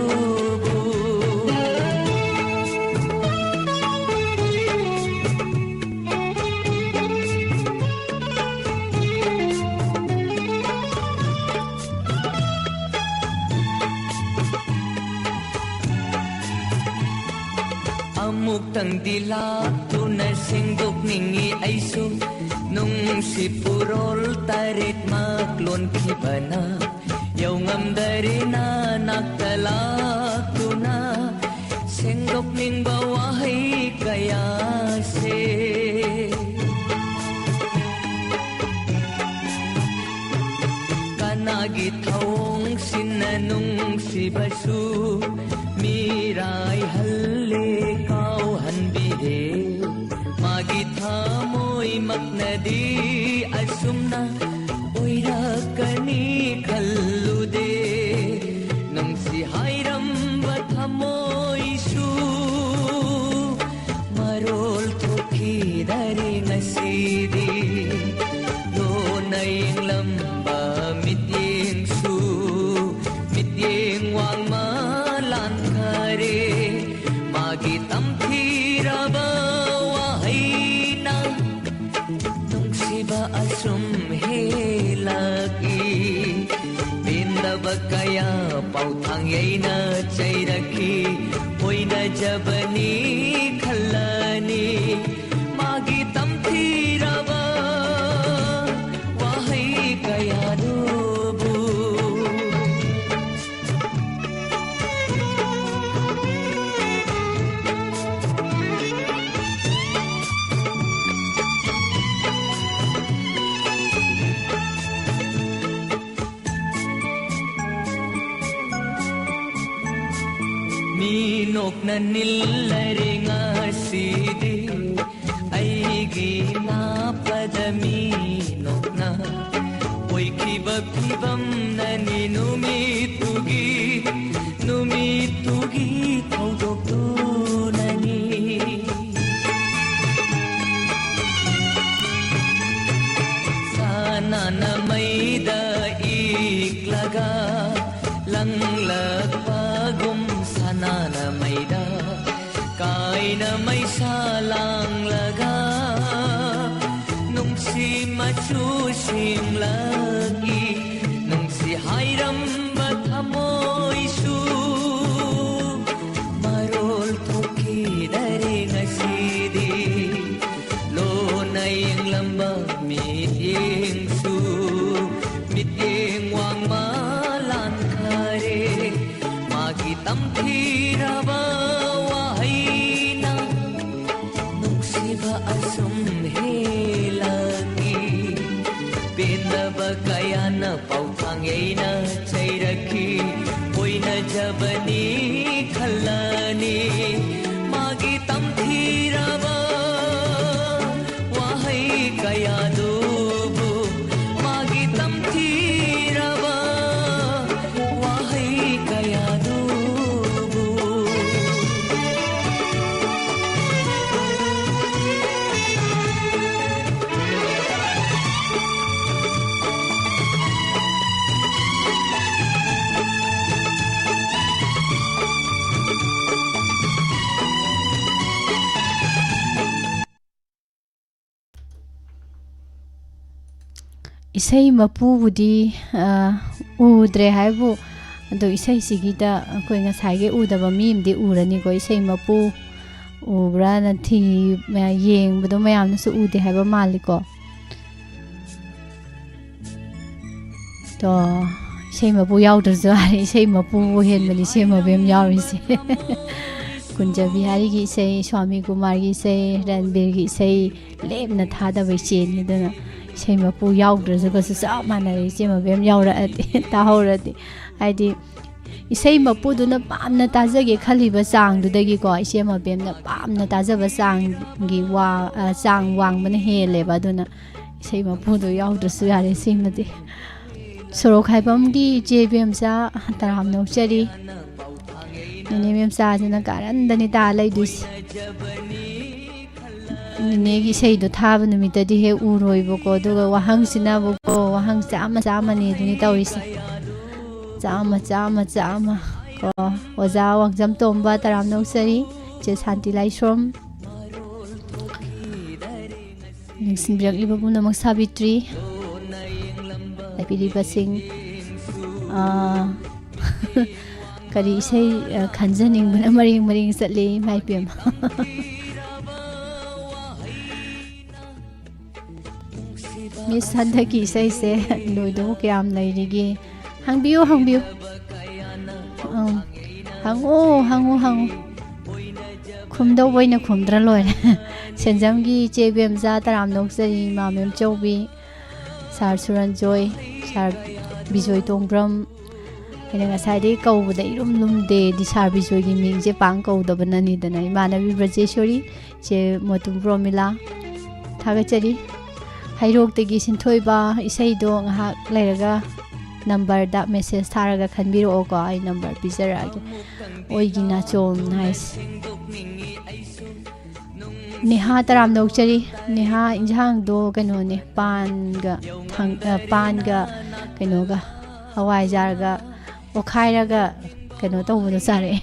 Tang dilak tu na singdok ningi aisu nung si purol tarit maklon kibana yaw ngam dari na naktalak tu na singdok ning bawahay kaya se kanagi thawong sinanung si basu mirai halle magi thamoi maknadi asumna oirakani khallude nungsi hairam bathamoisu marol thoki dare ngasidi lona yenglamba mityengsu mityeng wangma lankhare magi tamthiraba asum helagi bindaba kaya pauthangaina chairakhi oina jabani khallani magi tamthiraba wahai kaya dobu Minok na nillare ngasidi aigi napadami nok na oy kibam na ninumitugi thaudok tu nani sana na maida iklaga langlak pago ꯊꯥꯏꯅ ꯃꯩꯁꯥ ꯂꯥꯡꯂꯒ ꯅꯨꯡꯁꯤ ꯃꯆꯨ ꯁꯦꯡꯂꯛꯏ ꯅꯨꯡꯁꯤ ꯍꯥꯏꯔꯝꯕ ꯊꯃꯣꯏꯁꯨ ꯃꯔꯣꯜ ꯊꯣꯛꯈꯤꯗꯔꯦ ꯉꯁꯤꯗꯤ ꯂꯣꯟꯅ ꯌꯦꯡꯂꯝꯕ ꯃꯤꯠꯌꯦꯡꯁꯨ ꯃꯤꯠꯌꯦꯡ ꯋꯥꯡꯃ ꯂꯥꯟꯈꯔꯦ ꯃꯥꯒꯤ ꯇꯝꯊꯤꯔꯕ ꯋꯥꯍꯩꯅ ꯅꯨꯡꯁꯤꯕ ꯑꯁꯨꯝ ꯍꯦꯜꯂꯛꯏ ꯄꯦꯟꯗꯕ ꯀꯌꯥꯅ ꯄꯥꯎꯊꯥꯡ ꯌꯩꯅ ꯆꯩꯔꯛꯈꯤ ꯑꯣꯏꯅꯖꯕꯅꯤ ꯈꯜꯂꯅꯤ ꯃꯥꯒꯤ ꯇꯝꯊꯤꯔꯕ ꯋꯥꯍꯩ ꯀꯌꯥꯗꯨꯕꯨ ꯃꯥꯒꯤ ꯇꯝꯊꯤꯔꯕ ꯋꯥꯍꯩ ꯀꯌꯥꯗꯨꯕꯨ isai mapubudi udre haibu ado isai sigida koi ngasai ge udaba mi imdi urani ko isai mapu ubra na thi yeng bodo mayam na su ude haiba maliko to isai mapu yaudar zo ari isai mapu hen mani se mabem yauri se kunja bihari gi isai swami kumar gi isai ranbir gi isai lemna thada bai cheni dana isai mapu yaudrzaga su sa manare se mabem yaura ati tahorati haidi isai mapu duna pamna tajage khaliba sang dudagi ko isai mabem na pamna tajaba sang gi wa sang wang bana hele ba duna isai mapu do yaudrsu yare simati sorok haibam gi jbm sa taram no chari nene mem sa jana karan dani ta lai dus negi sei do thaba numita di he uroi boko duga wahang sina boko wahang chama ni duni tawisi chama ko oza wangjam tomba taram no sari che santi lai shom ningsin biak liba buna mak sabitri lapiri basing kari sei khanjaning buna maring satli mai pem Miss Handaki say Ludo Kiam Lady Hangbiu hangu Kumdo Boyna Kumdra Lord Senjamgi JBM Zataram Noxari Mamem Jobi Sar Suran Joy Sar Bijoy Tongbram and a side go with the lum de Sar Bijoy Ming Japan go the banani the Manavi Brajeshori Je Motum Bromila Tagachari Hairok the Gisin Toiba, Isaido, Hak Lega, number that message Taraga can be oga, I number Bizarag, Oigina Chom, nice. Niha Taram Nokchari, Niha Injang do Ganoni, Panga, Kanoga, Hawaii Jarga, Okairaga, Kanoto Sare.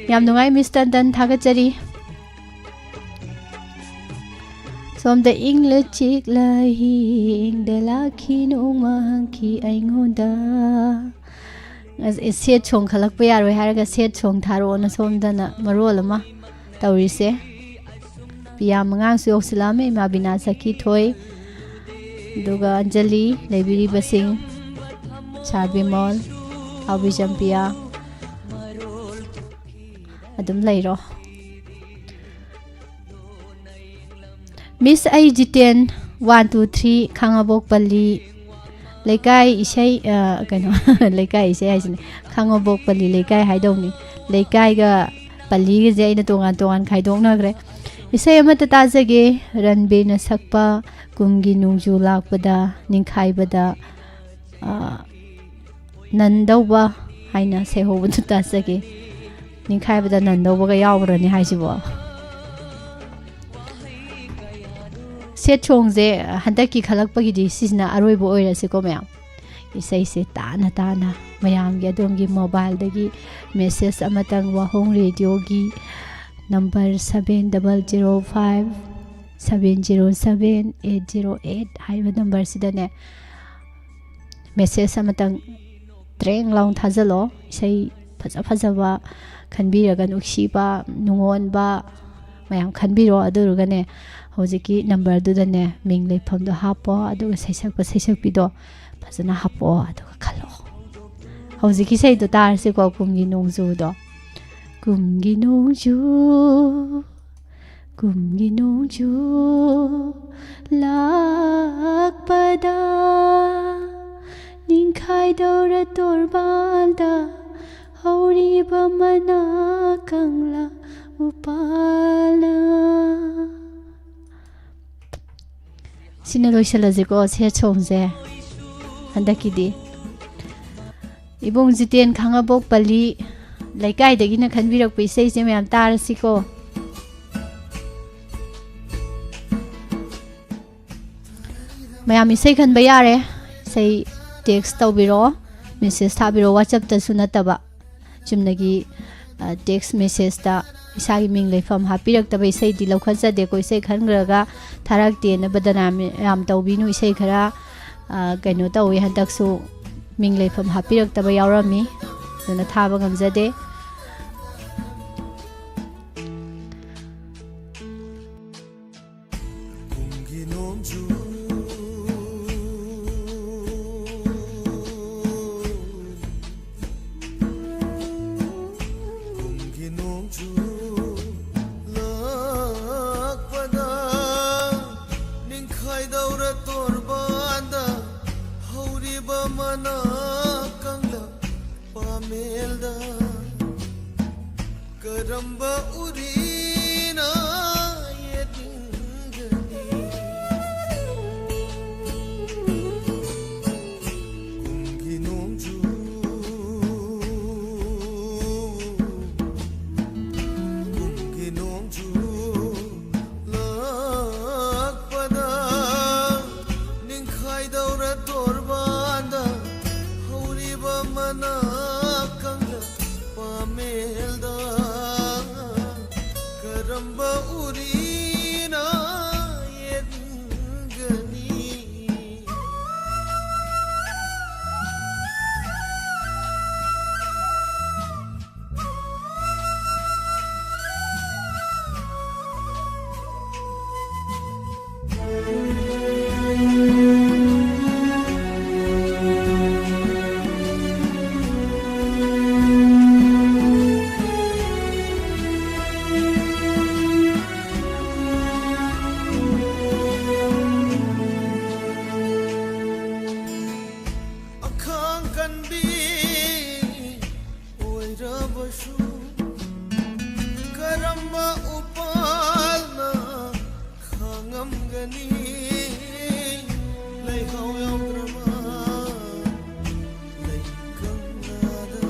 Yamnungai Mr. Dan Tagachari. Som the English chick lying the lucky no monkey aingonda as it said chong khalak pa yaro haraga said chong tharo na som dana marolama tawrise piya mangang su oxilame ma bina saki thoi duga anjali lebiri basing charbi mol abi jampia adum lairo Miss Aijiten 1 2 3 Khangabok Pali Lekai Isai kano Lekai Isai haisne Khangabok Pali Lekai haidongni Lekai ga Pali ga jaina tongan khaidong na gre Isai amata tajage Ranbir na sakpa kumgi nungju lakpada ningkhaibada nandauba haina sehobadu tajage ningkhaibada nandauba ga yawrani haisibo Set chongze handaki khalakpagi di sisna aroibo oirase ko mayam isai se tana mayam gi adom gi mobile dagi message amatang wahong radio gi number 7005707808 हाइबा number सिदने message अमतंग ट्रेंग लाउन थाजलो इसै फजा फजाबा खनबिरगा नुक्सीबा नुंगोनबा मयाम खनबिरो अदुरुगने हौजिकी number दुदने Ming लेफमदो हापो अदुगा सैसकपिदो फजना हापो अदुगा खलो हौजिकी सैदो तारसिको कुमगी नोंजुदो कुमगी नोंजू लाकपदा निंखाइदौरा तोरबालदा हौरिबा मना कंगला उपाला सिने लोइसलजिको से छोंजे हंदकिदी इबुंग जितेन खांगाबोक पल्ली लैकाइदगिना खनबिरकपै इसैसे मयाम तारसिको मयाम इसै खनबा यारे इसै टेक्स्ट तौबिरो मेसेज थाबिरो व्हाट्सएप तसु नतबा चुमनगी टेक्स्ट मेसेज ता इसागी मिंग लेफम हापिरक्तबा इसै दि लौखजदेको इसै खनग्रगा थारक्तेन बदनाम याम तौबिनु इसै खरा कइनो तौइ हंदकसु मिंग लेफम हापिरक्तबा यावरमी दुना थाबा गमजदे Karamba urina yedingani kungi nongju lakpada ningkhai daura torbanda hauriba mana kangla pamelda Karamba urina yedingani Karamba upalna khangamgani leihau yaudrama leikanada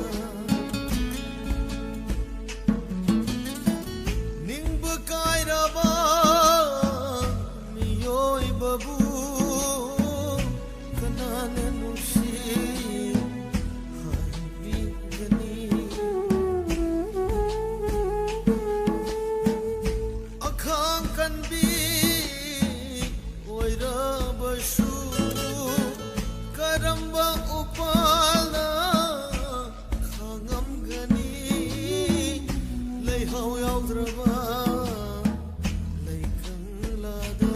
ningbu kairaba miyoi babu kanana nusi Karamba upalna khangamgani leihau yaudraba leikanglada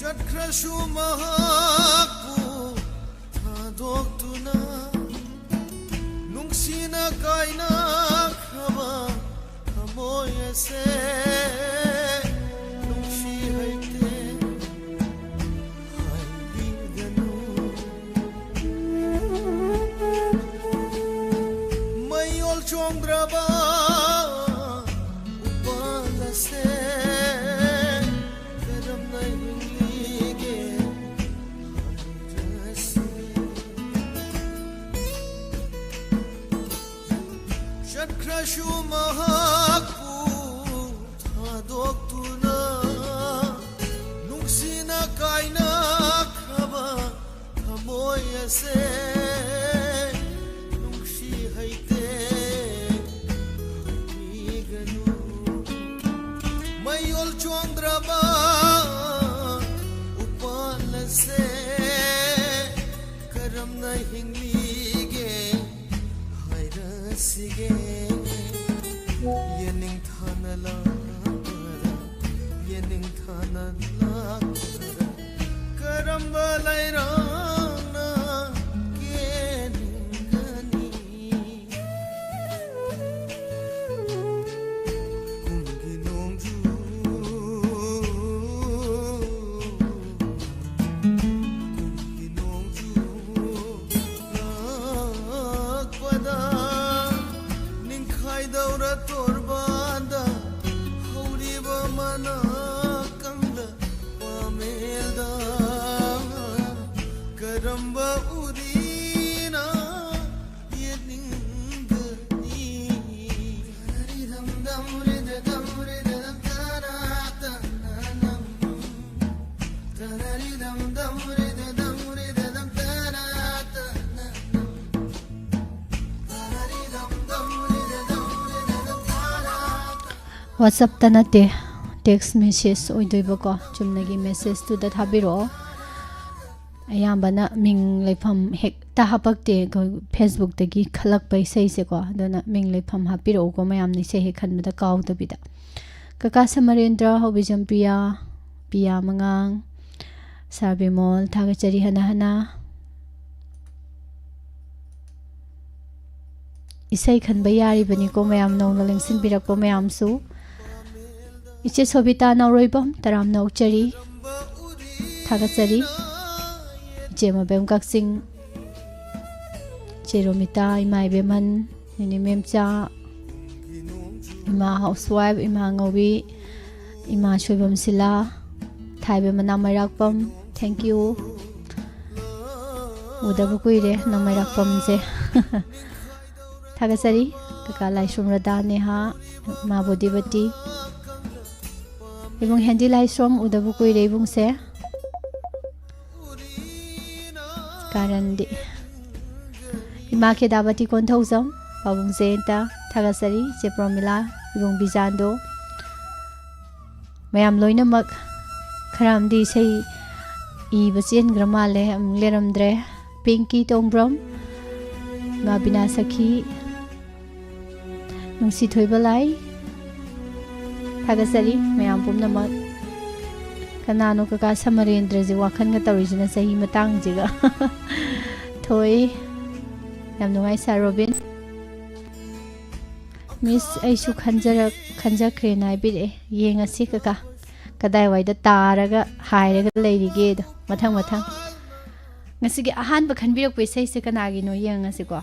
ꯆꯠꯈ꯭ꯔꯁꯨ ꯃꯍꯥꯛꯄꯨ ꯊꯥꯗꯣꯛꯇꯨꯅ ꯅꯨꯡꯁꯤꯅ ꯀꯥꯏꯅꯈ꯭ꯔꯕ ꯊꯃꯣꯏ ꯑꯁꯦ ꯅꯨꯡꯁꯤ ꯍꯩꯇꯦ ꯍꯥꯏꯕꯤꯒꯅꯨ ꯃꯩꯑꯣꯜ ꯆꯣꯡꯗ꯭ꯔꯕ ꯎꯄꯥꯜ ꯑꯁꯦ ꯀꯔꯝꯅ ꯍꯤꯡꯂꯤꯒꯦ ꯍꯥꯏꯔꯁꯤ ꯆꯠꯈ꯭ꯔꯁꯨ ꯃꯍꯥꯛꯄꯨ ꯊꯥꯗꯣꯛꯇꯨꯅ ꯅꯨꯡꯁꯤꯅ ꯀꯥꯏꯅꯈ꯭ꯔꯕ ꯊꯃꯣꯏ ꯑꯁꯦ ꯅꯨꯡꯁꯤ ꯍꯩꯇꯦ ꯍꯥꯏꯕꯤꯒꯅꯨ ꯃꯩꯑꯣꯜ ꯆꯣꯡꯗ꯭ꯔꯕ ꯎꯄꯥꯜ ꯑꯁꯦ ꯀꯔꯝꯅ ꯍꯤꯡꯂꯤꯒꯦ ꯍꯥꯏꯔꯁꯤꯒꯦ ꯌꯦꯅꯤꯡꯊꯥꯅ ꯂꯥꯛꯄꯗ ꯌꯦꯅꯤꯡꯊꯥꯅ ꯂꯥꯛꯄꯗ ꯀꯔꯝꯕ ꯂꯩꯔꯥꯡꯅ ꯀꯦꯅꯤꯡꯒꯅꯤ ꯀꯨꯝꯒꯤ ꯅꯣꯡꯖꯨ ꯀꯨꯝꯒꯤ ꯅꯣꯡꯖꯨ ꯂꯥꯛꯄꯗ ꯅꯤꯡꯈꯥꯏꯗꯧꯔ ꯇꯣꯔꯕꯥꯟꯗ ꯍꯧꯔꯤꯕ ꯃꯅꯥ ꯀꯪꯂ ꯄꯥꯃꯦꯜꯗ ꯀꯔꯝꯕ ꯎꯔꯤꯅ ꯌꯦꯡꯅꯤꯡꯒꯅꯤ rhythm ꯗꯝ ರಿದದಂ ರಿದದಂ ತರಾತನನಂ ತರರಿದಂ ದಂ ರಿದದಂ ರಿದದಂ ತರಾತನನಂ ತರರಿದಂ ದಂ ರಿದದಂ ರಿದದಂ ತರಾತನನಂ WhatsApp ta nate text message oidoibako chumnagi message tu da thabiro ayambana ming lepham hek ta hapakte Facebook tagi khalak pai sei se ko adona ming lepham hapiro ko mayam ni se he khanbada kaw da bida kaka samarendra hobijam piya mangang sarbimol thagachari hana hana isai khanba yari bani ko mayam nongna lengsin birak ko mayam su iche sobita nauroibam taram nauchari thagachari jema bem kaksing cheromita imai beman ni memcha ima housewife ima ngobi ima shoibam sila thaibe mana mairakpam thank you udabu kuire na mairakpam je thagachari kaka laisrum rada neha ma bodibati ibung hendi laisrum udabu kuire ibung se karandi ima ke dabati kon thausam babung zenta thagachari che promila ibung bijando mayam loina mak kharamdi sei I bachen gramale leramdre pinky tongbrom ma bina sakhi nungsi thoibalai thagachari mayam pumnamak kanano kaka samarendra ji wakhan ga tawrijina sahi matang jiga thoi yam nungai sa Robin Miss Aishu khanjakre nai bire yengasi kaka kadai waida taraga hairaga leirige do mathang ngasi gi ahan ba khanbirok pe sei se kanagi no yengasi ko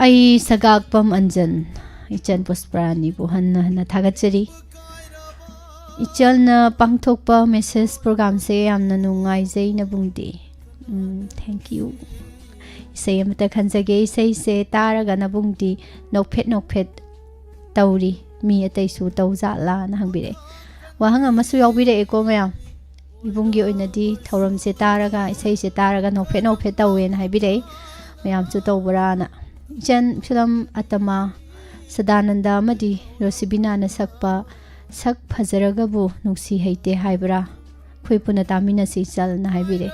ai sagakpam anjan ichan pusprani buhanna na thagachari ichalna pangthokpa message program se amna nungai jaina bungdi thank you isai amata khanjage isai se taraga na bungdi nokphet tauri mi atai su tawza la na hangbire wahang amasu yawbire eko mayam ibungi oinadi thoram se taraga isai se taraga nokphet tawen haibire mayam chu tawbara chen film atama Sadananda Madi Rosibina na sakpa sak phajaragabu nungsi haite haibra khoi puna tamina si chal na haibire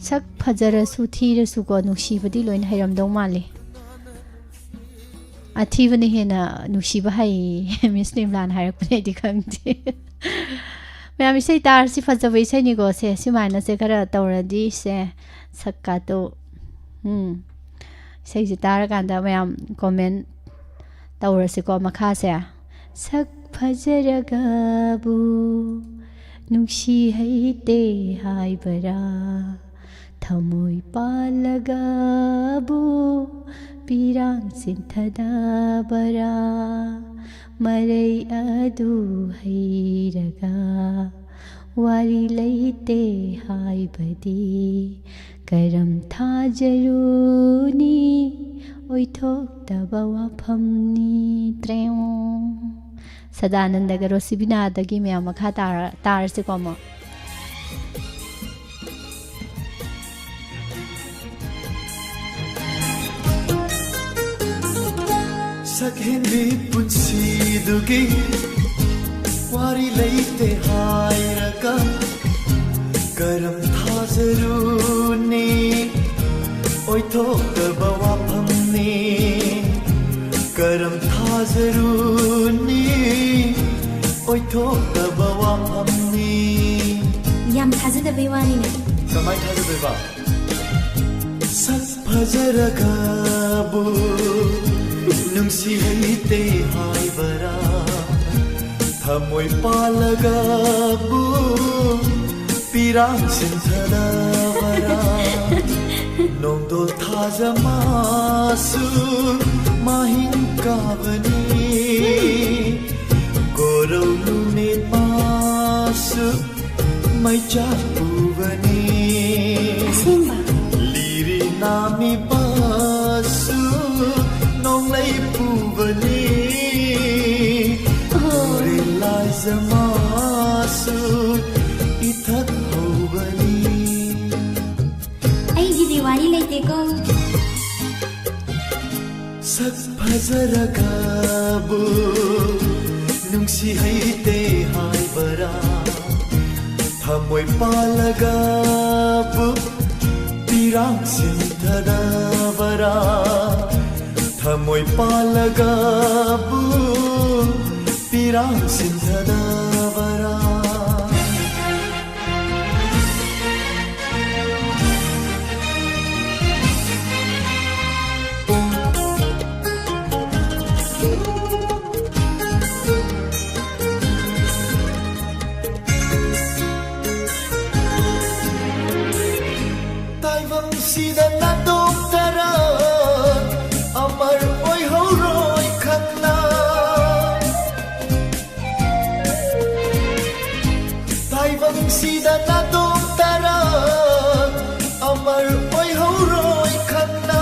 sak phajara su thira su ko nungsi badi loin hairam dau male ꯑꯊꯤꯕꯅ ꯍꯦꯟꯅ ꯅꯨꯡꯁꯤꯕ ꯍꯩ ꯃꯤꯁ ꯅꯤꯝꯂꯥꯟ ꯍꯥꯏꯔꯛꯄꯅꯦꯗꯤ ꯈꯪꯗꯦ ꯃꯌꯥꯝ ꯏꯁꯩ ꯇꯥꯔꯁꯤ ꯐꯖꯕ ꯏꯁꯩꯅꯤꯀꯣ ꯁꯦ ꯁꯨꯃꯥꯏꯅꯁꯦ ꯈꯔ ꯇꯧꯔꯗꯤ ꯁꯦ ꯁꯛꯀꯥꯗꯣ 이제 따라간다 뭐야 코멘 떠오르시고 마카세 sắc phajragabu nungsi haite hai bara thamoi palagabu pirang sinthada bara marai adu hairaga wari leite hai badi karam thajaruni oithoktaba wafamni trem Sadananda Rosibina the Gimia Makata Tarasikomo. Sakhendi Putsi Dugi Wari Leite Hairaka Karam Thazaruni Oithokta Wapamni Karam Thazaruni Oithokta Wapamni Yam Thazada Wani Samai Thazada Sak Phajragabu Nungsi haite hai bara Thamoi palagabu Pirang sinthada bara Nongdol thazamasu Mahin kavani Gorau lune pasu Mai chapuvani Simba Liri nami pasu Nong lay puvani Ore lai zamasu Ithak hovani Ay di Diwali leite ko Sak phajragabu Nungsi haite hai bara Thamoi palagabu Pirang sinthada bara Thamoi palagabu Pirang sinthada bara Taivang sida na doktara Amar oi horoi khanna Taivang sida na doktara Amar oi horoi khanna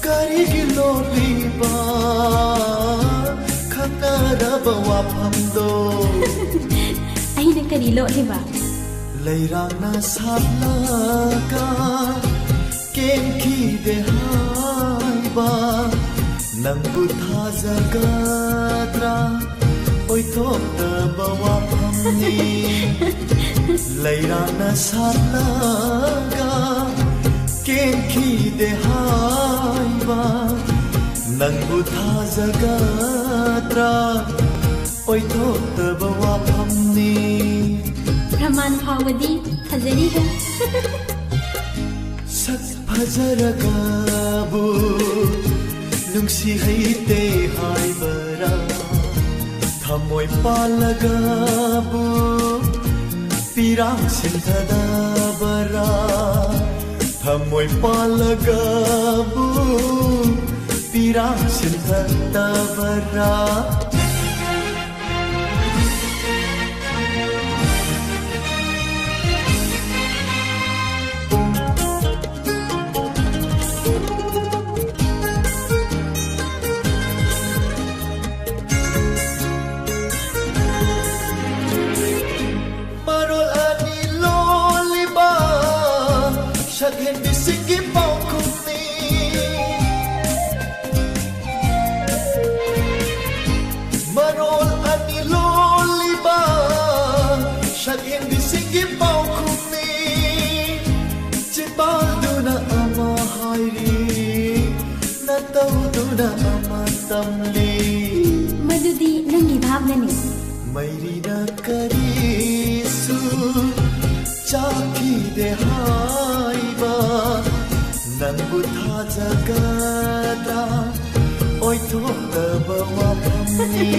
Kari gilo liba Khanna raba wapamdo Ay nagkarilo diba Lairana satlaga Kenki dehaiba Nangbu thazagatra Oithokta bawapamni Lairana satlaga Kenki dehaiba Nangbu thazagatra Oithokta bawapamni Raman Pawadi Thazariga Sak phajragabu Nungsi haite hai bara Thamoi palagabu Pirang sinthada bara Thamoi palagabu Pirang sinthada bara Shaghen bisingi pau kumni Marol ani loliba Shaghen bisingi pau kumni Chipal duna ama hairi Natau duna ama तमली मधुदी नंगी भावनानी मैरीना करीसु चाकी दे हाइबा नंबु थाजगदा ओइथोक्तब वाफमनी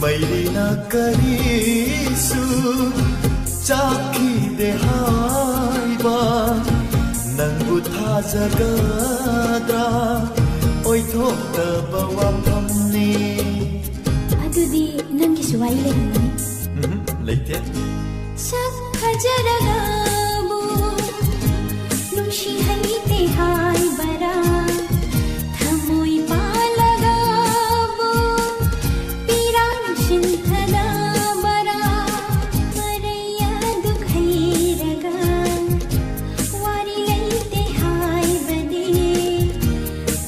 मैरीना करीसु चाकी दे हाइबा नंबु थाजगदा ओइथोक्तब वाफमनी अदुदी नंगी सुवाई लेरंगनी लेते sak fajaragabu nushi haite hai bara thamoi palagabu pirang shinthana bara maraya dukhai raga wari leite hai bade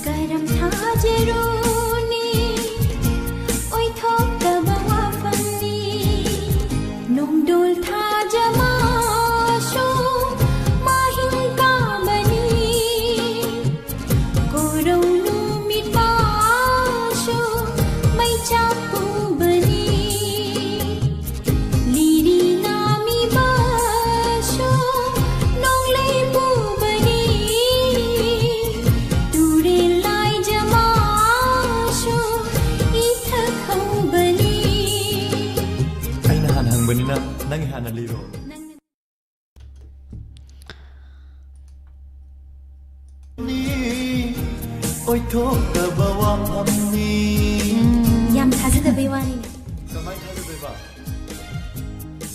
karam thajaruni oi thokaba wafamni nongdol Jamasho mahinga bani koronu mitpasho mai chapu bani liri nami basho nonglei pu bani ture lai jamasho ithakau bani aina han hang bani na nang hana liro oi thokaba wafamni yam thajadabai wani kamai thajadaiba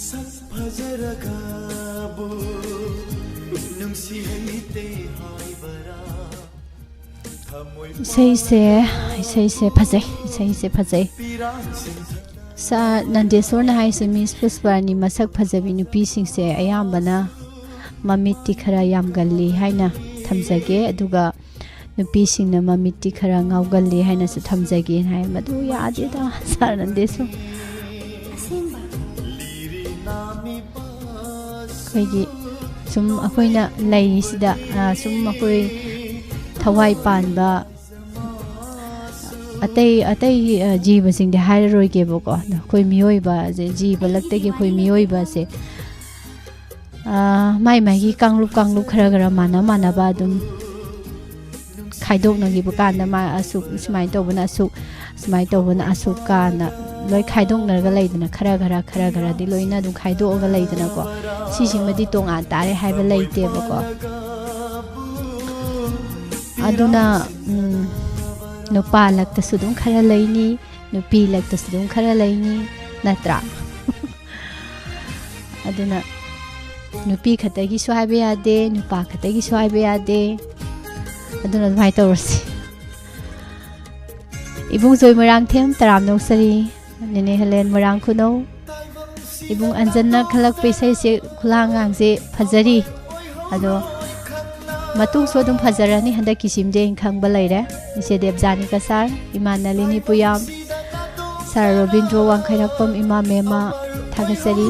sak fajaragabu nungsi haite haibara thamoi isai se phajai sa nandeswar na hai se Miss Pushparani masak phajabi nupi sing se ayambana mamiti khara yam galli haina thamjage aduga nupi sing na mamiti khara ngaugalli haina su thamjage hai madu yaade da sa nandeswar asemba khaigi sum akoina lai sida sum akoi thawai panba अतई जीव Singh high रोगेबको अखोई मियोइबा जे जीव लक्तगे अखोई मियोइबा से माई माई कांगलुप खरा खरा माना मानबा अदुम खाइदोकनगिबो कांदा मा असुक स्माइ तौबना असुक काना लोई खाइदोकनरगा लैदना खरा खरा दि लोइना दु खाइदोगा लैदना को सिसिमदि तोंगा तारे हाइबा लैतेबको अदुना नुपा लक्तसु दुम खरा लैनी नुपी लक्तसु दुम खरा लैनी नत्रा अदुना नुपी खतगी स्वाइबे यादे नुपा खतगी स्वाइबे यादे अदुना भाई तौरसी इबुंग जोय मरांग थेम तराम नौसरी नेने हलेन मरांग खुनो इबुंग अंजना खलक पैसे से खुलांगांग से फजरी अदो मतुंग सो दुम फजरानी हंदा किसिम दे खंगबा लैरे इसे देवजानी कसार इमा नलिनी पुयाम सर रविंद्र वांखैरकपम इमा मेमा थागसरी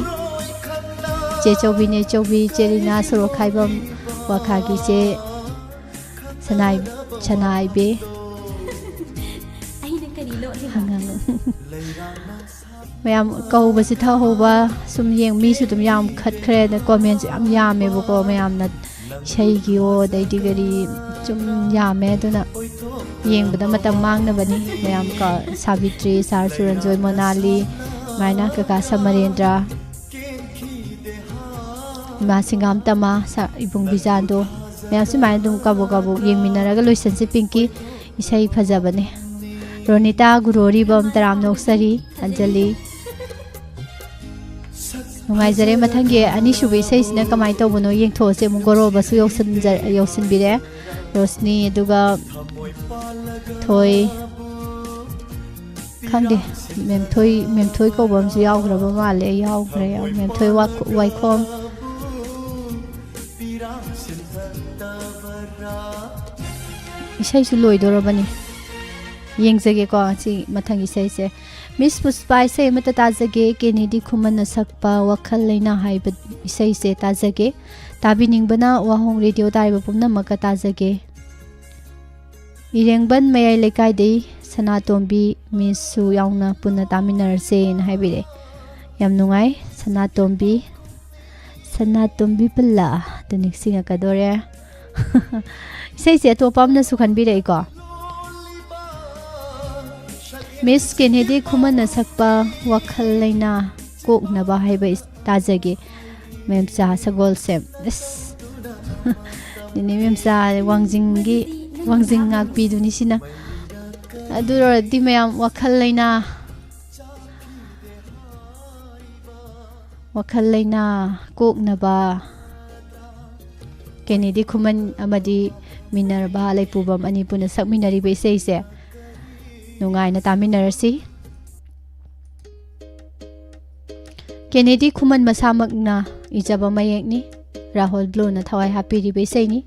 चे चौबीने चौबी चेरिना सरोखाइबम वाखागी चे सनाई बे aina kari lo le hangang ma'am कौबसे थहोबा सुम येंग मी सु तुम याम खतखरे न कमेंट याम यामे बको मैम न इसाईगी ओ दैदी गरी चुम यामे दुना येंगबदा मतम मांगनबनी मैम का सावित्री सार सुरंजोय मोनाली मायना कका समरेंद्र मा सिंगाम तमा इबुंग बिजांदो मैम से माय दुम काबो काबो येंगमिनरगा लोइसनसे पिंकी इसाई फजाबने रोनिता गुरोरी बम तराम नोक्सरी अंजलि नुंगाइजरे मथंगे अनिसुबे इसाइसिना कमाय तौबनो येंथोसे मुगोरोबसु यौसिनबिरे रोशनी अदुगा थोय खंगे मेमथोय कौबमसु यावग्रबा माले यावग्रे मेमथोय वाइखोम इसाइसु लोइदोरबनी येंजगे को सी मथंगी से मिस पुष्पा इसे मत ताजगे केनेडी खुमन सकपा वखल लेना हाइब इसे से ताजगे ताबिनिंग बना वाहोंग रेडियो ताइब पुमना मका ताजगे इरेंगबन मयाई लेकाइदे सनातोंबी मिसु याउना पुना तामिनरसे न हाइबिरे याम नुंगाई सनातोंबी पल्ला दनिक्सिंगा कदोरे इसे से तो पामना सुखनबिरे को मिस केनेडी खुमन सकपा वखल लेना कोकनबा हाइबे ताजगे मेमसा सगोल सेम इस निने मेमसा वांजिंग ngak pi duni sina aduro di mayam wakhal leina kokna ba Kennedy Khuman amadi Minerba Laipubam ani puna sakminari be sei se nungai na taminarsi Kennedy Khuman masamak na ijaba mayek ni Rahul Blue na thawai happy ri be sei ni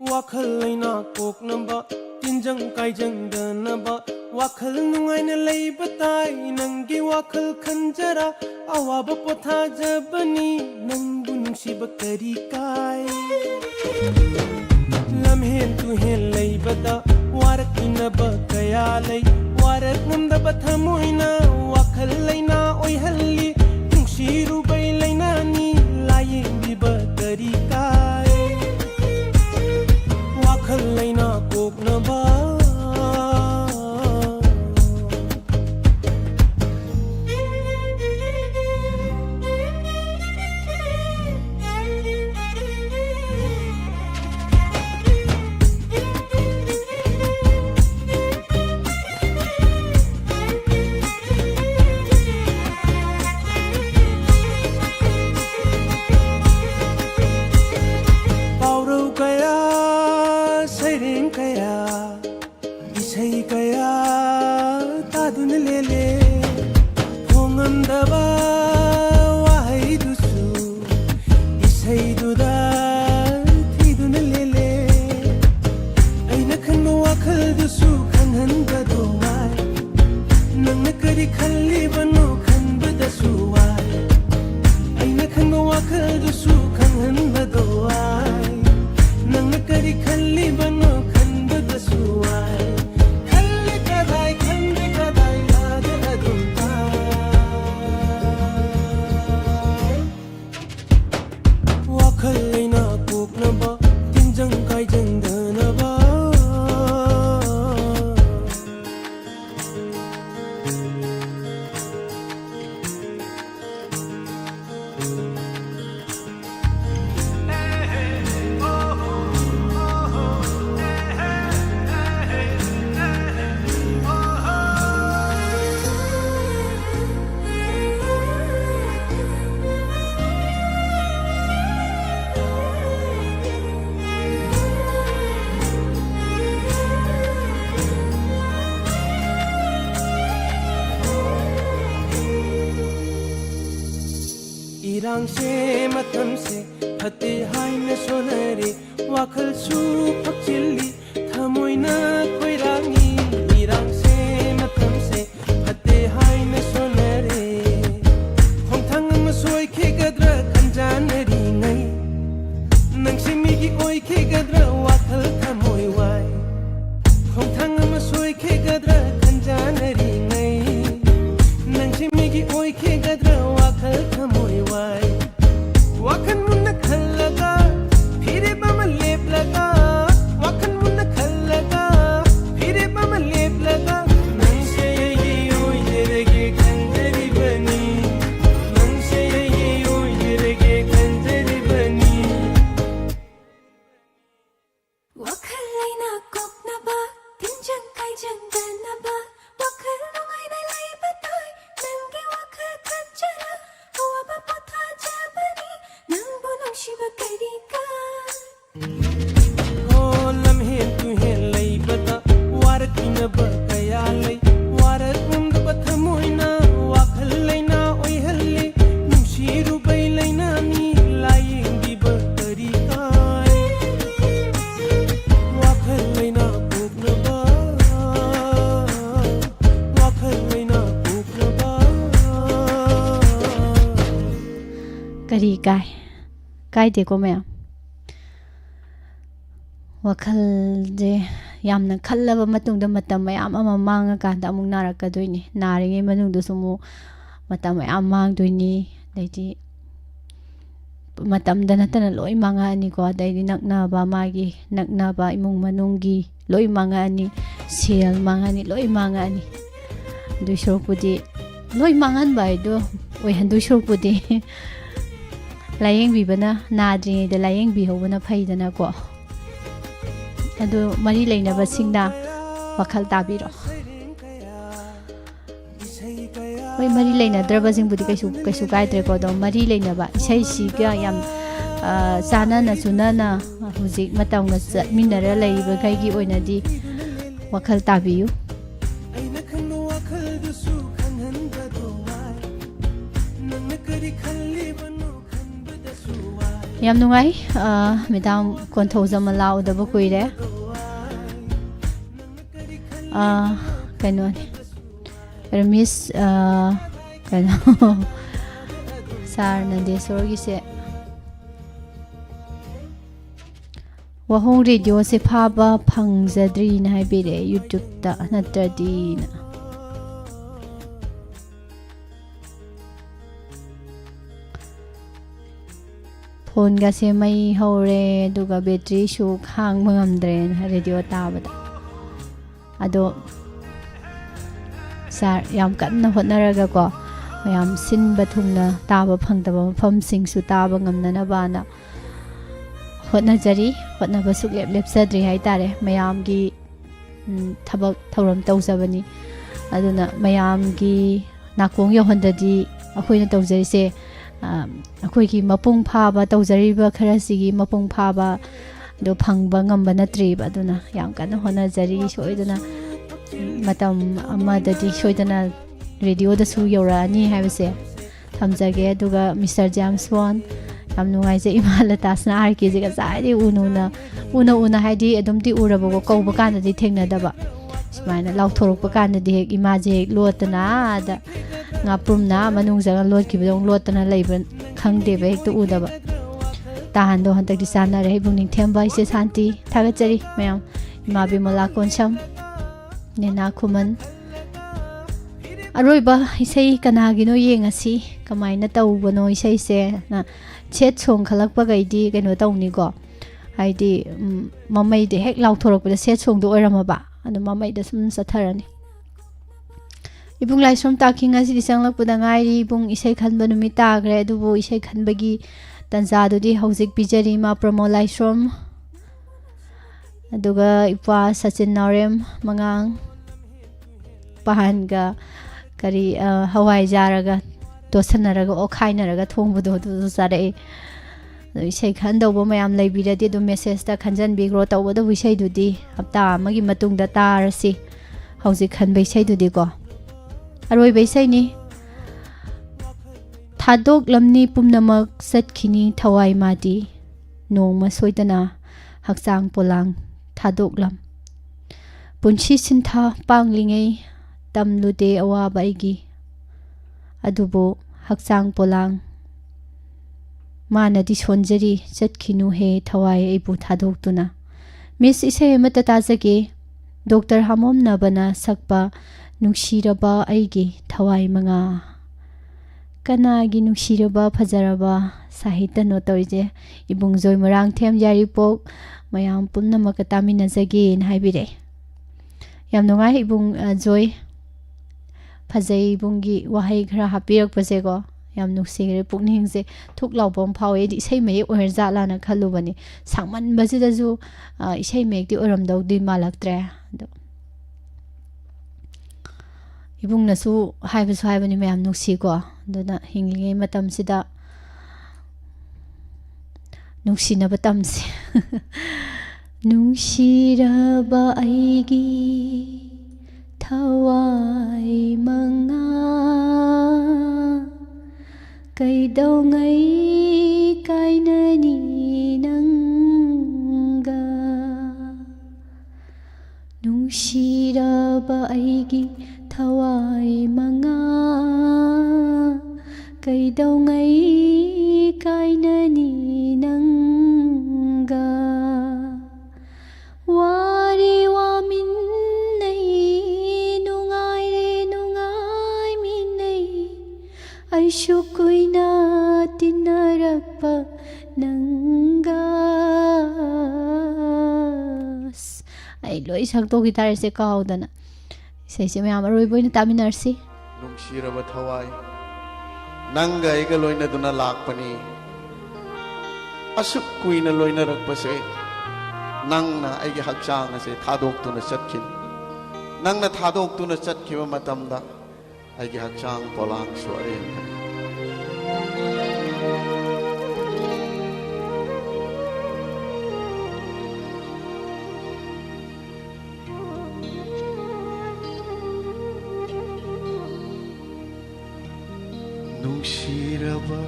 Wakhal laina kok namba tinjang kaijang danaba wakhal nungai na lay batay nanggi wakhal khanjara awaba potha jabani nangbu nungsi bakari kai lamhen tu hen lay bata warak inaba kaya lay warak namda bathamoina wakhal laina oi halli nungsi rubai laina ni laying bi bakari kai wakhal laina koknaba irang se matam se phate hai na sonare wakhal su phakchili thamoina koirangi irang se matam se phate hai na sonare khongthang ma soi khe gadra khanjanari ngai nangsimi gi oi khe gadra wakhal thamoi wai khongthang ma soi khe gadra khanjanari ngai nangsimi gi oi khe gadra wakhal thamoi wai wakhan munna khallaga phire bam lep laga wakhan munna khallaga phire bam ꯀꯔꯤ ꯀꯥꯏꯗꯦꯀꯣ ꯃꯌꯥꯝ ꯋꯥꯈꯜꯁꯦ ꯌꯥꯝꯅ ꯈꯜꯂꯕ ꯃꯇꯨꯡꯗ ꯃꯇꯝ ꯃꯌꯥꯝ ꯑꯃ ꯃꯥꯡꯉꯀꯥꯟꯗ ꯑꯃꯨꯛ ꯅꯥꯔꯛꯀꯗꯣꯏꯅꯤ ꯅꯥꯔꯤꯉꯩ ꯃꯅꯨꯡꯗꯁꯨ ꯑꯃꯨꯛ ꯃꯇꯝ ꯃꯌꯥꯝ ꯃꯥꯡꯗꯣꯏꯅꯤ ꯑꯗꯩꯗꯤ ꯃꯇꯝꯗ ꯅꯠꯇꯅ ꯂꯣꯏ ꯃꯥꯡꯉꯛꯑꯅꯤꯀꯣ ꯑꯗꯩꯗꯤ ꯅꯛꯅꯕ ꯃꯥꯒꯤ ꯅꯛꯅꯕ ꯏꯃꯨꯡ ꯃꯅꯨꯡꯒꯤ ꯂꯣꯏ ꯃꯥꯡꯉꯛꯑꯅꯤ ꯁꯦꯜ ꯃꯥꯡꯉꯛꯑꯅꯤ ꯂꯣꯏ ꯃꯥꯡꯉꯛꯑꯅꯤ ꯑꯗꯨꯏ ꯁꯔꯨꯛꯄꯨꯗꯤ ꯂꯣꯏ ꯃꯥꯡꯍꯟꯕ ꯍꯥꯏꯗꯣ ꯑꯣꯏꯍꯟꯗꯣꯏ ꯁꯔꯨꯛꯄꯨꯗꯤ ꯂꯥꯏꯌꯦꯡꯕꯤꯕꯅ ꯅꯥꯗ꯭ꯔꯤꯉꯩꯗ ꯂꯥꯏꯌꯦꯡꯕꯤꯍꯧꯕꯅ ꯐꯩꯗꯅꯀꯣ ꯑꯗꯨ ꯃꯔꯤ ꯂꯩꯅꯕꯁꯤꯡꯅ ꯋꯥꯈꯜ ꯇꯥꯕꯤꯔꯣ ꯍꯣꯏ ꯃꯔꯤ ꯂꯩꯅꯗ꯭ꯔꯕꯁꯤꯡꯕꯨꯗꯤ ꯀꯩꯁꯨ ꯀꯥꯏꯗ꯭ꯔꯦꯀꯣ ꯑꯗꯣ ꯃꯔꯤ ꯂꯩꯅꯕ ꯏꯁꯩꯁꯤꯒ ꯌꯥꯝ ꯆꯥꯟꯅꯅ ꯆꯨꯅꯅ ꯍꯧꯖꯤꯛ ꯃꯇꯝꯒ ꯆꯠꯃꯤꯟꯅꯔ ꯂꯩꯔꯤꯕꯈꯩꯒꯤ ꯑꯣꯏꯅꯗꯤ ꯋꯥꯈꯜ ꯇꯥꯕꯤꯌꯨ ꯌꯥꯝ ꯅꯨꯡꯉꯥꯏ ꯃꯦꯗꯥꯝ ꯀꯣꯟꯊꯧꯖꯝ ꯂꯥꯛꯎꯗꯕ ꯀꯨꯏꯔꯦ ꯀꯩꯅꯣꯅꯤ ꯔꯃꯤꯁ ꯀꯩꯅꯣ ꯁꯥꯔ ꯅꯟꯗꯦꯁꯣꯔꯒꯤꯁꯦ ꯋꯥꯍꯣꯡ ꯔꯦꯗꯤꯑꯣꯁꯦ ꯐꯥꯕ ꯐꯪꯖꯗ꯭ꯔꯤꯅ ꯍꯥꯏꯕꯤꯔꯛꯑꯦ ꯌꯨꯇ꯭ꯌꯨꯕꯇ ꯅꯠꯇ꯭ꯔꯗꯤꯅ ꯐꯣꯟꯒꯁꯦ ꯃꯩ ꯍꯧꯔꯦ ꯑꯗꯨꯒ ꯕꯦꯇ꯭ꯔꯤꯁꯨ ꯈꯥꯡꯕ ꯉꯝꯗ꯭ꯔꯦꯅ ꯔꯦꯗꯤꯑꯣ ꯇꯥꯕꯗ ꯑꯗꯣ ꯁꯥꯔ ꯌꯥꯝ ꯀꯟꯅ ꯍꯣꯠꯅꯔꯒꯀꯣ ꯃꯌꯥꯝ ꯁꯤꯟꯕ ꯊꯨꯡꯅ ꯇꯥꯕ ꯐꯪꯗꯕ ꯃꯐꯝꯁꯤꯡꯁꯨ ꯇꯥꯕ ꯉꯝꯅꯅꯕꯅ ꯍꯣꯠꯅꯖꯔꯤ ꯍꯣꯠꯅꯕ ꯁꯨꯛꯂꯦꯞ ꯂꯦꯞꯆꯗ꯭ꯔꯤ ꯍꯥꯏꯇꯥꯔꯦ ꯃꯌꯥꯝꯒꯤ ꯊꯕꯛ ꯊꯧꯔꯝ ꯇꯧꯖꯕꯅꯤ ꯑꯗꯨꯅ ꯃꯌꯥꯝꯒꯤ ꯅꯥꯀꯣꯡ ꯌꯧꯍꯟꯗ꯭ꯔꯗꯤ ꯑꯩꯈꯣꯏꯅ ꯇꯧꯖꯔꯤꯁꯦ ꯑꯩꯈꯣꯏꯒꯤ ꯃꯄꯨꯡ ꯐꯥꯕ ꯇꯧꯖꯔꯤꯕ ꯈꯔꯁꯤꯒꯤ ꯃꯄꯨꯡ ꯐꯥꯕ ꯑꯗꯨ ꯐꯪꯕ ꯉꯝꯕ ꯅꯠꯇ꯭ꯔꯤꯕ ꯑꯗꯨꯅ ꯌꯥꯝ ꯀꯟꯅ ꯍꯣꯠꯅꯖꯔꯤ ꯁꯣꯏꯗꯅ ꯃꯇꯝ ꯑꯃꯗꯗꯤ ꯁꯣꯏꯗꯅ ꯔꯦꯗꯤꯑꯣꯗꯁꯨ ꯌꯧꯔꯛꯑꯅꯤ ꯍꯥꯏꯕꯁꯦ ꯊꯝꯖꯒꯦ ꯑꯗꯨꯒ ꯃꯤꯁꯇꯔ ꯖꯦꯝꯁ ꯋꯥꯟ ꯌꯥꯝ ꯅꯨꯡꯉꯥꯏꯖꯩ ꯏꯃꯥ ꯂꯇꯥꯁꯅ RKꯁꯦ ꯉꯁꯥꯏꯗꯤ ꯎꯅ ꯍꯥꯏꯗꯤ ꯑꯗꯨꯝꯗꯤ ꯎꯔꯕꯀꯣ ꯀꯧꯕ ꯀꯥꯟꯗꯗꯤ ꯊꯦꯡꯅꯗꯕ ꯁꯨꯃꯥꯏꯅ ꯂꯥꯎꯊꯣꯔꯛꯄ ꯀꯥꯟꯗꯗꯤ ꯍꯦꯛ ꯏꯃꯥꯁꯦ ꯍꯦꯛ ꯂꯣꯠꯇꯅ ꯑꯗ ꯉꯥꯄ꯭ꯔꯨꯝꯅ ꯃꯅꯨꯡ ꯆꯪꯉ ꯂꯣꯠꯈꯤꯕꯗꯧ ꯂꯣꯠꯇꯅ ꯂꯩꯕ ꯈꯪꯗꯦꯕ ꯍꯦꯛꯇ ꯎꯗꯕ ꯇꯥꯍꯟꯗꯣ ꯍꯟꯗꯛꯇꯤ ꯆꯥꯟꯅꯔꯦ ꯏꯕꯨꯡ ꯅꯤꯡꯊꯦꯝꯕ ꯏꯆꯦ ꯁꯥꯟꯇꯤ ꯊꯥꯒꯠꯆꯔꯤ ꯃꯌꯥꯝ ꯏꯃꯥ ꯕꯤꯃꯣꯂꯥ ꯀꯣꯟꯁꯝ ꯅꯦꯅꯥ ꯈꯨꯃꯟ ꯑꯔꯣꯏꯕ ꯏꯁꯩ ꯀꯅꯥꯒꯤꯅೋ ꯌꯦꯡꯉꯁꯤ ꯀꯃꯥꯏꯅ ꯇꯧꯕꯅꯣ ꯏꯁꯩꯁꯦ ꯁꯦꯠ ꯁꯣꯡ ꯈꯜꯂꯛꯄꯈꯩꯗꯤ ꯀꯩꯅꯣ ꯇꯧꯅꯤꯀꯣ ꯍꯥꯏꯗꯤ ꯃꯃꯩꯗ ꯍꯦꯛ ꯂꯥꯎꯊꯣꯔꯛꯄꯗ ꯁꯦꯠ ꯁꯣꯡꯗꯣ ꯑꯣꯏꯔꯝꯃꯕ ꯑꯗꯨ ꯃꯃꯩꯗ ꯁꯨꯝ ꯆꯠꯊꯔꯅꯤ ꯏꯕꯨꯡ ꯂꯥꯏꯁ꯭ꯔꯝ ꯇꯥꯈꯤꯡ ꯑꯁꯤꯗꯤ ꯆꯪꯂꯛꯄꯗ ꯉꯥꯏꯔꯤ ꯏꯕꯨꯡ ꯏꯁꯩ ꯈꯟꯕ ꯅꯨꯃꯤꯠ ꯇꯥꯈ꯭ꯔꯦ ꯑꯗꯨꯕꯨ ꯏꯁꯩ ꯈꯟꯕꯒꯤ ꯇꯟꯖꯥꯗꯨꯗꯤ ꯍꯧꯖꯤꯛ ꯄꯤꯖꯔꯤ ꯏꯃꯥ ꯄ꯭ꯔꯃꯣ ꯂꯥꯏꯁ꯭ꯔꯝ ꯑꯗꯨꯒ ꯏꯄ꯭ꯋꯥ ꯁꯆꯤꯟ ꯅꯥꯎꯔꯦꯝ ꯃꯉꯥꯡ ꯄꯥꯟꯒ ꯀꯔꯤ ꯍꯋꯥꯏꯖꯥꯔꯒ ꯇꯣꯠꯁꯟꯅꯔꯒ ꯑꯣꯠꯈꯥꯏꯅꯔꯒ ꯊꯣꯡꯕꯗꯣ ꯑꯗꯨꯁꯨ ꯆꯥꯔꯛꯏ ꯑꯗꯣ ꯏꯁꯩ ꯈꯟꯗꯧꯕ ꯃꯌꯥꯝ ꯂꯩꯕꯤꯔꯗꯤ ꯑꯗꯨꯝ ꯃꯦꯁꯦꯖꯇ ꯈꯟꯖꯟꯕꯤꯈ꯭ꯔꯣ ꯇꯧꯕꯗꯕꯨ ꯏꯁꯩꯗꯨꯗꯤ ꯍꯞꯇꯥ ꯑꯃꯒꯤ ꯃꯇꯨꯡꯗ ꯇꯥꯔꯁꯤ ꯍꯧꯖꯤꯛ ꯈꯟꯕ ꯏꯁꯩꯗꯨꯗꯤꯀꯣ ꯑꯔꯣꯏꯕ ꯏꯁꯩꯅꯤ ꯊꯥꯗꯣꯛꯂꯝꯅꯤ ꯄꯨꯝꯅꯃꯛ ꯆꯠꯈꯤꯅꯤ ꯊꯋꯥꯏ ꯃꯥꯗꯤ ꯅꯣꯡꯃ ꯁꯣꯏꯗꯅ ꯍꯛꯆꯥꯡ ꯄꯣꯂꯥꯡ ꯊꯥꯗꯣꯛꯂꯝ ꯄꯨꯟꯁꯤ ꯁꯤꯟꯊꯥ ꯄꯥꯡꯂꯤꯉꯩ ꯇꯝꯂꯨꯗꯦ ꯑꯋꯥꯕ ꯑꯩꯒꯤ ꯑꯗꯨꯕꯨ ꯍꯛꯆꯥꯡ ꯄꯣꯂꯥꯡ ꯃꯥꯅꯗꯤ ꯁꯣꯟꯖꯔꯤ ꯆꯠꯈꯤꯅꯨꯍꯦ ꯊꯋꯥꯏ ꯑꯩꯕꯨ ꯊꯥꯗꯣꯛꯇꯨꯅ ꯃꯤꯁ ꯏꯁꯩ ꯑꯃꯠꯇ ꯇꯥꯖꯒꯦ ꯗꯣꯛꯇꯔ ꯍꯥꯃꯣꯝꯅꯕꯅ ꯁꯛꯄ ꯅꯨꯡꯁꯤꯔꯕ ꯑꯩꯒꯤ ꯊꯋꯥꯏ ꯃꯉꯥ ꯀꯅꯥꯒꯤ ꯅꯨꯡꯁꯤꯔꯕ ꯐꯖꯔꯕ ꯁꯥꯍꯤꯇ꯭ꯌꯅꯣ ꯇꯧꯔꯤꯁꯦ ꯏꯕꯨꯡ ꯖꯣꯏ ꯃꯣꯏꯔꯥꯡꯊꯦꯝ ꯌꯥꯏꯔꯤꯄꯣꯛ ꯃꯌꯥꯝ ꯄꯨꯝꯅꯃꯛꯀ ꯇꯥꯃꯤꯟꯅꯖꯒꯦꯅ ꯍꯥꯏꯕꯤꯔꯛꯑꯦ ꯌꯥꯝ ꯅꯨꯡꯉꯥꯏ ꯏꯕꯨꯡ ꯖꯣꯏ ꯐꯖꯩ ꯏꯕꯨꯡꯒꯤ ꯋꯥꯍꯩ ꯈꯔ ꯍꯥꯞꯄꯤꯔꯛꯄꯁꯦꯀꯣ ꯌꯥꯝ ꯅꯨꯡꯁꯤꯈ꯭ꯔꯦ ꯄꯨꯛꯅꯤꯡꯁꯦ ꯊꯨꯛ ꯂꯥꯎꯕ ꯑꯃ ꯐꯥꯎꯋꯦ ꯑꯩꯗꯤ ꯏꯁꯩ ꯃꯌꯦꯛ ꯑꯣꯏꯔꯖꯥꯠꯂꯥꯅ ꯈꯜꯂꯨꯕꯅꯤ ꯁꯥꯡꯃꯟꯕꯁꯤꯗꯁꯨ ꯏꯁꯩ ꯃꯌꯦꯛꯇꯤ ꯑꯣꯏꯔꯝꯗꯧꯗꯤ ꯃꯥꯜꯂꯛꯇ꯭ꯔꯦ ꯑꯗꯣ ꯏꯕꯨꯡꯅꯁꯨ ꯍꯥꯏꯕꯁꯨ ꯍꯥꯏꯕꯅꯤ ꯃꯌꯥꯝ ꯅꯨꯡꯁꯤꯀꯣ ꯑꯗꯨꯅ ꯍꯤꯡꯂꯤꯉꯩ ꯃꯇꯝꯁꯤꯗ ꯅꯨꯡꯁꯤꯅꯕ ꯇꯝꯁꯤ ꯅꯨꯡꯁꯤꯔꯕ ꯑꯩꯒꯤ ꯊꯋꯥꯏ ꯃꯉꯥ ꯀꯩꯗꯧꯉꯩ ꯀꯥꯏꯅꯅꯤ ꯅꯪꯒ ꯅꯨꯡꯁꯤꯔꯕ ꯑꯩꯒꯤ ꯊꯋꯥꯏ ꯃꯉꯥ ꯀꯩꯗꯧꯉꯩ kainani nanga wari wamin nay nungay re nungay minay ay syukoy na tinaragpa nanggas ay loi sakto gitar se kahawdana isay si mayam aroy boy na taminarsi nungsiraba thawai nangga iga loina duna lakpani asuk kuina loina rakpase nangna aigi hakchang ase thadok tuna chatkin nangna thadok tuna chatkiba matamda aigi hakchang polang suare nungsiraba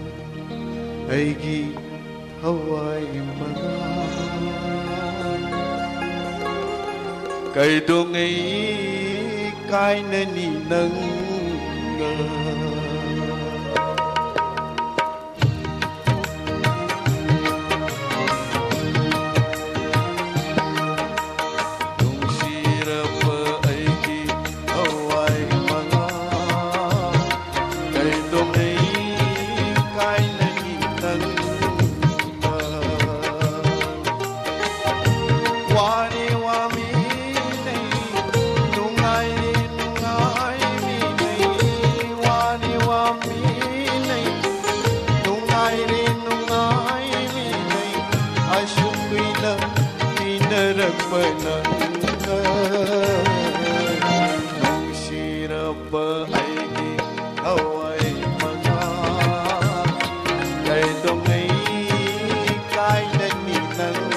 aigi hawai mana kaidongai kainani nanga nungsiraba aigi hawai mana kaidongai kainani nanga wani wami nei nungai nungai mi nei wani wami nei nungai nungai mi nei ashukwina inarakpananga nungsiraba aigi hawai mana kaidongai kainani nanga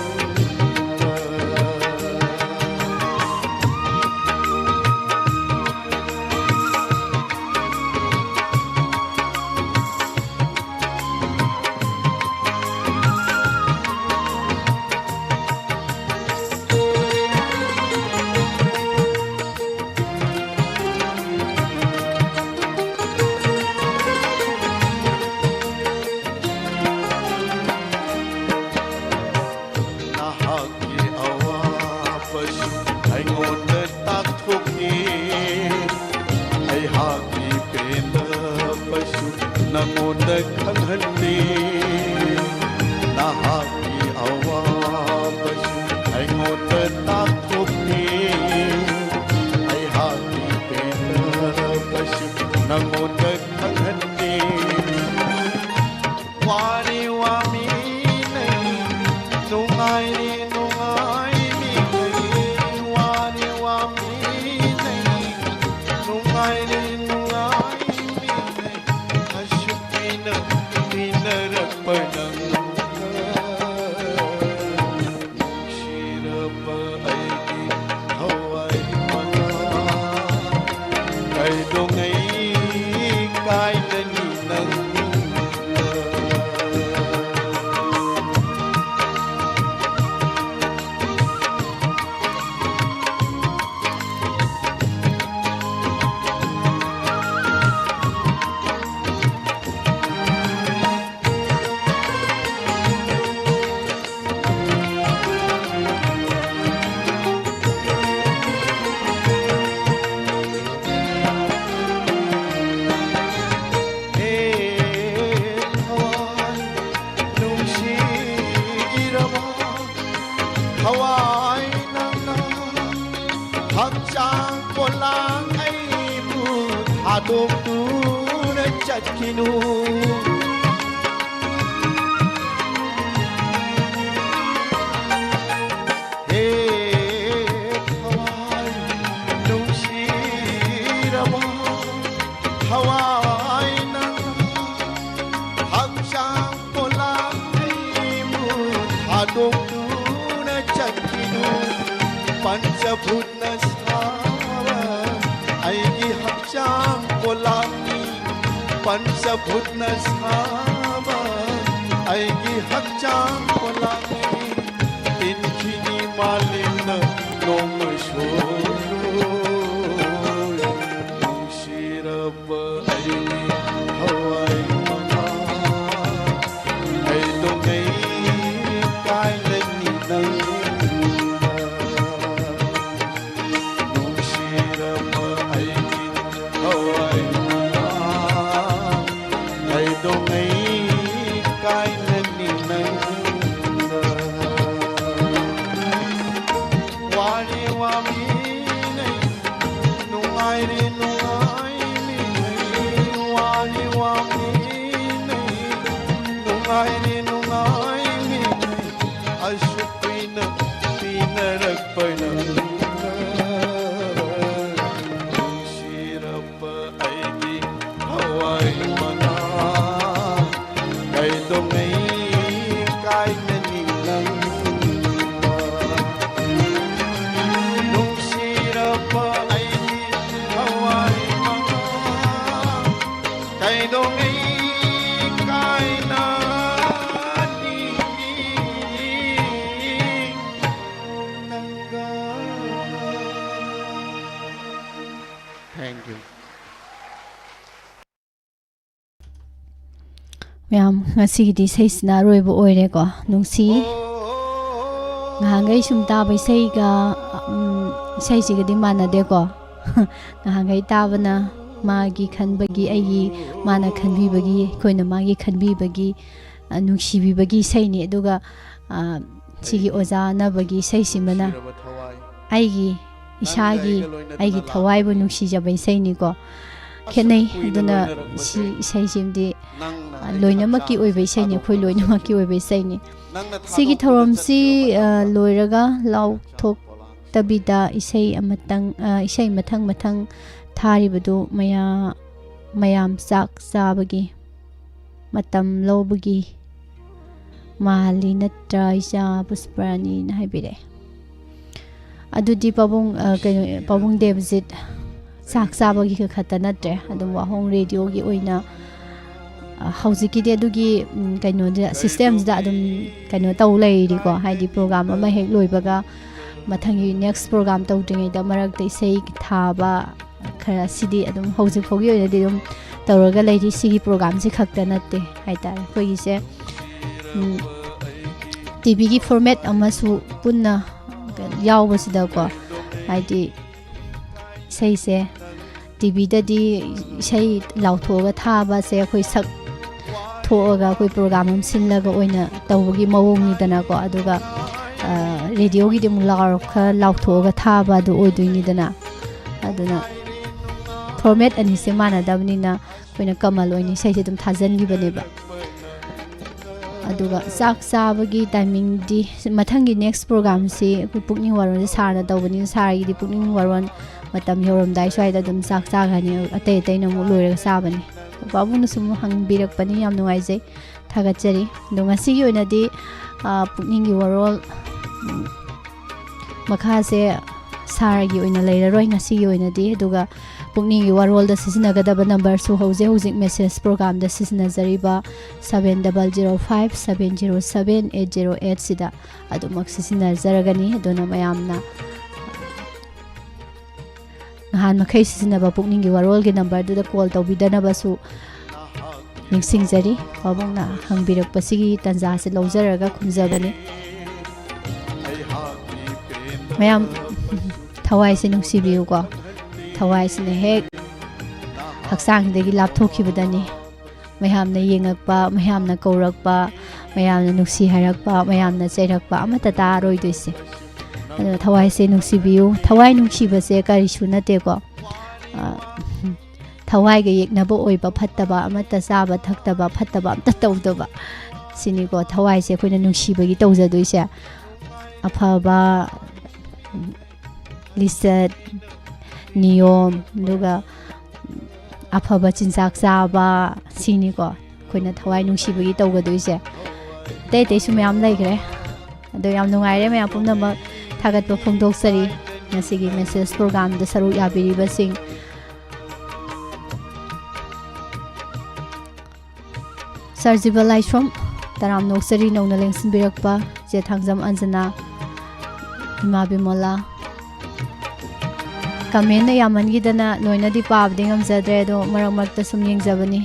nahaki awapasu ai ngonda takthokni ai haki pena pasu nangonda khanghanni nahaki awapasu ai ngonda takthokni ai haki pena pasu nangonda khanghanni wani wami nei nungai nungai mi nei wani wami nei nungai nungai mi nei ashukina inarakpananga nungsiraba aigi hawai mana kaidongai kainani nanga Hawaii nana hakchang polang ai bu hadok tu na chatkinu he Hawaii nungsiraba Hawaii nana hakchang polang ai bu hadok Panchabhutna sawa aigi hakchang kolami Panchabhutna sawa aigi hakchang kolami Inkhini malina nomashoro nungsiraba aigi hawai mana Thank you. ꯃꯌꯥꯝ ꯉꯁꯤꯒꯤꯗꯤ ꯏꯁꯩꯁꯤꯅ ꯑꯔꯣꯏꯕ ꯑꯣꯏꯔꯦꯀꯣ ꯅꯨꯡꯁꯤ ꯉꯍꯥꯟꯈꯩ ꯁꯨꯝ ꯇꯥꯕ ꯏꯁꯩꯒ ꯏꯁꯩꯁꯤꯒꯗꯤ ꯃꯥꯟꯅꯗꯦꯀꯣ ꯉꯍꯥꯟꯈꯩ ꯇꯥꯕꯅ ꯃꯥꯒꯤ ꯈꯟꯕꯒꯤ ꯑꯩꯒꯤ ꯃꯥꯅ ꯈꯟꯕꯤꯕꯒꯤ ꯑꯩꯈꯣꯏꯅ ꯃꯥꯒꯤ ꯈꯟꯕꯤꯕꯒꯤ ꯅꯨꯡꯁꯤꯕꯤꯕꯒꯤ ꯏꯁꯩꯅꯤ ꯑꯗꯨꯒ ꯁꯤꯒꯤ ꯑꯣꯖꯥꯅꯕꯒꯤ ꯏꯁꯩꯁꯤꯃꯅ ꯑꯩꯒꯤ ꯏꯁꯥꯒꯤ ꯑꯩꯒꯤ ꯊꯋꯥꯏꯕꯨ ꯅꯨꯡꯁꯤꯖꯕ ꯏꯁꯩꯅꯤꯀꯣ ꯈꯦꯠꯅꯩ ꯑꯗꯨꯅ ꯁꯤ ꯏꯁꯩꯁꯤꯃꯗꯤ ꯂꯣꯏꯅꯃꯛꯀꯤ ꯑꯣꯏꯕ ꯏꯁꯩꯅꯤ ꯑꯩꯈꯣꯏ ꯂꯣꯏꯅꯃꯛꯀꯤ ꯑꯣꯏꯕ ꯏꯁꯩꯅꯤ ꯁꯤꯒꯤ ꯊꯧꯔꯝꯁꯤ ꯂꯣꯏꯔꯒ ꯂꯥꯎꯊꯣꯛꯇꯕꯤꯗ ꯏꯁꯩ ꯃꯊꯪ ꯃꯊꯪ ꯊꯥꯔꯤꯕꯗꯨ ꯃꯌꯥꯝ ꯆꯥꯛ ꯆꯥꯕꯒꯤ ꯃꯇꯝ ꯂꯧꯕꯒꯤ ꯃꯥꯜꯂꯤ ꯅꯠꯇ꯭ꯔꯥ ꯏꯆꯥ ꯄꯨꯁꯄꯔꯥꯅꯤꯅ ꯍꯥꯏꯕꯤꯔꯛꯑꯦ ꯑꯗꯨꯗꯤ ꯄꯥꯕꯨꯡ ꯗꯦꯕꯖꯤꯠ ꯆꯥꯛ ꯆꯥꯕꯒꯤ ꯈꯛꯇ ꯅꯠꯇ꯭ꯔꯦ ꯑꯗꯨꯝ ꯋꯥꯍꯣꯡ ꯔꯦꯗꯤꯑꯣꯒꯤ ꯑꯣꯏꯅ ꯍꯧꯖꯤꯛꯀꯤꯗꯤ ꯑꯗꯨꯒꯤ ꯀꯩꯅꯣꯗ ꯁꯤꯁꯇꯦꯝꯁꯤꯗ ꯑꯗꯨꯝ ꯀꯩꯅꯣ ꯇꯧ ꯂꯩꯔꯤꯀꯣ ꯍꯥꯏꯗꯤ ꯄ꯭ꯔꯣꯒ꯭ꯔꯥꯝ ꯑꯃ ꯍꯦꯛ ꯂꯣꯏꯕꯒ ꯃꯊꯪꯒꯤ ꯅꯦꯛꯁ ꯄ꯭ꯔꯣꯒ꯭ꯔꯥꯝ ꯇꯧꯗ꯭ꯔꯤꯉꯩꯗ ꯃꯔꯛꯇ ꯏꯁꯩ ꯊꯥꯕ ꯈꯔ ꯁꯤꯗꯤ ꯑꯗꯨꯝ ꯍꯧꯖꯤꯛ ꯐꯥꯎꯒꯤ ꯑꯣꯏꯅꯗꯤ ꯑꯗꯨꯝ ꯇꯧꯔꯒ ꯂꯩꯔꯤ ꯁꯤꯒꯤ ꯄ꯭ꯔꯣꯒ꯭ꯔꯥꯝꯁꯤ ꯈꯛꯇ ꯅꯠꯇꯦ ꯍꯥꯏꯇꯥꯔꯦ ꯑꯩꯈꯣꯏꯒꯤꯁꯦ ꯇꯤꯚꯤꯒꯤ ꯐꯣꯔꯃꯦꯠ ꯑꯃꯁꯨ ꯄꯨꯟꯅ ꯌꯥꯎꯕꯁꯤꯗꯀꯣ ꯍꯥꯏꯗꯤ ꯏꯁꯩꯁꯦ ꯇꯤꯚꯤꯗꯗꯤ ꯏꯁꯩ ꯂꯥꯎꯊꯣꯛꯑꯒ ꯊꯥꯕꯁꯦ ꯑꯩꯈꯣꯏ ꯁꯛ ꯊꯣꯛꯑꯒ ꯑꯩꯈꯣꯏ ꯄ꯭ꯔꯣꯒ꯭ꯔꯥꯝ ꯑꯃ ꯁꯤꯜꯂꯒ ꯑꯣꯏꯅ ꯇꯧꯕꯒꯤ ꯃꯑꯣꯡꯅꯤꯗꯅꯀꯣ ꯑꯗꯨꯒ ꯔꯦꯗꯤꯑꯣꯒꯤꯗꯤ ꯑꯃꯨꯛ ꯈꯔ ꯂꯥꯎꯊꯣꯛꯑꯒ ꯊꯥꯕ ꯑꯗꯨ ꯑꯣꯏꯗꯣꯏꯅꯤꯗꯅ ꯑꯗꯨꯅ ꯐꯣꯔꯃꯦꯠ ꯑꯅꯤꯁꯦ ꯃꯥꯟꯅꯗꯕꯅꯤꯅ ꯑꯩꯈꯣꯏꯅ ꯀꯃꯜ ꯑꯣꯏꯅ ꯏꯁꯩꯁꯦ ꯑꯗꯨꯝ ꯊꯥꯖꯤꯟꯈꯤꯕꯅꯦꯕ ꯑꯗꯨꯒ ꯆꯥꯛ ꯆꯥꯕꯒꯤ ꯇꯥꯏꯃꯤꯡꯗꯤ ꯃꯊꯪꯒꯤ ꯅꯦꯛꯁ ꯄ꯭ꯔꯣꯒ꯭ꯔꯥꯝꯁꯤ ꯑꯩꯈꯣꯏ ꯄꯨꯛꯅꯤꯡ ꯋꯥꯔꯣꯟꯁꯦ ꯁꯥꯔꯅ ꯇꯧꯕꯅꯤꯅ ꯁꯥꯔꯒꯤꯗꯤ ꯄꯨꯛꯅꯤꯡ ꯋꯥꯔꯣꯟ ꯃꯇꯝ ꯌꯧꯔꯝꯗꯥꯏ ꯁ꯭ꯋꯥꯏꯗ ꯑꯗꯨꯝ ꯆꯥꯛ ꯆꯥꯈ꯭ꯔꯅꯤ ꯑꯇꯩ ꯑꯇꯩꯅ ꯑꯃꯨꯛ ꯂꯣꯏꯔꯒ ꯆꯥꯕꯅꯤ ꯄꯥꯕꯨꯡꯅ ꯁꯨꯝ ꯍꯪꯕꯤꯔꯛꯄꯅꯤ ꯌꯥꯝ ꯅꯨꯡꯉꯥꯏꯖꯩ ꯊꯥꯒꯠꯆꯔꯤ ꯑꯗꯣ ꯉꯁꯤꯒꯤ ꯑꯣꯏꯅꯗꯤ ꯄꯨꯛꯅꯤꯡꯒꯤ ꯋꯥꯔꯣꯜ ꯃꯈꯥꯁꯦ ꯁꯥꯔꯒꯤ ꯑꯣꯏꯅ ꯂꯩꯔꯔꯣꯏ ꯉꯁꯤꯒꯤ ꯑꯣꯏꯅꯗꯤ ꯑꯗꯨꯒ ꯄꯨꯛꯅꯤꯡꯒꯤ ꯋꯥꯔꯣꯜꯗ ꯁꯤꯖꯤꯟꯅꯒꯗꯕ ꯅꯝꯕꯔꯁꯨ ꯍꯧꯖꯤꯛ ꯃꯦꯁꯦꯖ ꯄ꯭ꯔꯣꯒ꯭ꯔꯥꯝꯗ ꯁꯤꯖꯤꯟꯅꯖꯔꯤꯕ 7005-707-8008 ꯁꯤꯗ ꯑꯗꯨꯃꯛ ꯁꯤꯖꯤꯟꯅꯖꯔꯒꯅꯤ ꯑꯗꯨꯅ ꯃꯌꯥꯝꯅ ꯅꯍꯥꯟ ꯃꯈꯩ ꯁꯤꯖꯤꯟꯅꯕ ꯄꯨꯛꯅꯤꯡꯒꯤ ꯋꯥꯔꯣꯜꯒꯤ ꯅꯝꯕꯔꯗꯨꯗ ꯀꯣꯜ ꯇꯧꯕꯤꯗꯅꯕꯁꯨ ꯅꯤꯡꯁꯤꯡꯖꯔꯤ ꯄꯥꯕꯨꯡꯅ ꯍꯪꯕꯤꯔꯛꯄꯁꯤꯒꯤ ꯇꯥꯟꯖꯥꯁꯦ ꯂꯧꯖꯔꯒ ꯈꯨꯝꯖꯕꯅꯤ ꯃꯌꯥꯝ ꯊꯋꯥꯏꯁꯦ ꯅꯨꯡꯁꯤꯕꯤꯌꯨꯀꯣ ꯊꯋꯥꯏꯁꯤꯅ ꯍꯦꯛ ꯍꯛꯆꯥꯡꯗꯒꯤ ꯂꯥꯞꯊꯣꯛꯈꯤꯕꯗꯅꯤ ꯃꯌꯥꯝꯅ ꯌꯦꯡꯉꯛꯄ ꯃꯌꯥꯝꯅ ꯀꯧꯔꯛꯄ ꯃꯌꯥꯝꯅ ꯅꯨꯡꯁꯤ ꯍꯥꯏꯔꯛꯄ ꯃꯌꯥꯝꯅ ꯆꯩꯔꯛꯄ ꯑꯃꯠꯇ ꯇꯥꯔꯣꯏꯗꯣꯏꯁꯦ ꯑꯗꯨꯅ ꯊꯋꯥꯏꯁꯦ ꯅꯨꯡꯁꯤꯕꯤꯌꯨ ꯊꯋꯥꯏ ꯅꯨꯡꯁꯤꯕꯁꯦ ꯀꯔꯤꯁꯨ ꯅꯠꯇꯦꯀꯣ ꯊꯋꯥꯏꯒ ꯌꯦꯛꯅꯕ ꯑꯣꯏꯕ ꯐꯠꯇꯕ ꯑꯃꯠꯇ ꯆꯥꯕ ꯊꯛꯇꯕ ꯐꯠꯇꯕ ꯑꯝꯇ ꯇꯧꯗꯕ ꯁꯤꯅꯤꯀꯣ ꯊꯋꯥꯏꯁꯦ ꯑꯩꯈꯣꯏꯅ ꯅꯨꯡꯁꯤꯕꯒꯤ ꯇꯧꯖꯗꯣꯏꯁꯦ ꯑꯐꯕ ꯂꯤꯆꯠ ꯅꯤꯌꯣꯝ ꯑꯗꯨꯒ ꯑꯐꯕ ꯆꯤꯟꯖꯥꯛ ꯆꯥꯕ ꯁꯤꯅꯤꯀꯣ ꯑꯩꯈꯣꯏꯅ ꯊꯋꯥꯏ ꯅꯨꯡꯁꯤꯕꯒꯤ ꯇꯧꯒꯗꯣꯏꯁꯦ ꯑꯇꯩ ꯑꯇꯩꯁꯨ ꯃꯌꯥꯝ ꯂꯩꯈ꯭ꯔꯦ ꯑꯗꯣ ꯌꯥꯝ ꯅꯨꯡꯉꯥꯏꯔꯦ ꯃꯌꯥꯝ ꯄꯨꯝꯅꯃꯛ ꯊꯥꯒꯠꯄ ꯐꯣꯡꯗꯣꯛꯆꯔꯤ ꯉꯁꯤꯒꯤ ꯃꯦꯁꯦꯖ ꯄ꯭ꯔꯣꯒ꯭ꯔꯥꯝꯗ ꯁꯔꯨꯛ ꯌꯥꯕꯤꯔꯤꯕꯁꯤꯡ ꯁꯔꯖꯤꯕ ꯂꯥꯏꯁ꯭ꯔꯣꯝ ꯇꯔꯥꯝ ꯅꯣꯛꯆꯔꯤ ꯅꯧꯅ ꯂꯦꯡꯁꯤꯟꯕꯤꯔꯛꯄ ꯆꯦ ꯊꯥꯡꯖꯝ ꯑꯟꯖꯅꯥ ꯏꯃꯥ ꯕꯤꯃꯣꯂꯥ ꯀꯃꯦꯟꯅ ꯌꯥꯝꯃꯟꯈꯤꯗꯅ ꯂꯣꯏꯅꯗꯤ ꯄꯥꯕꯗꯤ ꯉꯝꯖꯗ꯭ꯔꯦ ꯑꯗꯣ ꯃꯔꯛ ꯃꯔꯛꯇ ꯁꯨꯝ ꯌꯦꯡꯖꯕꯅꯤ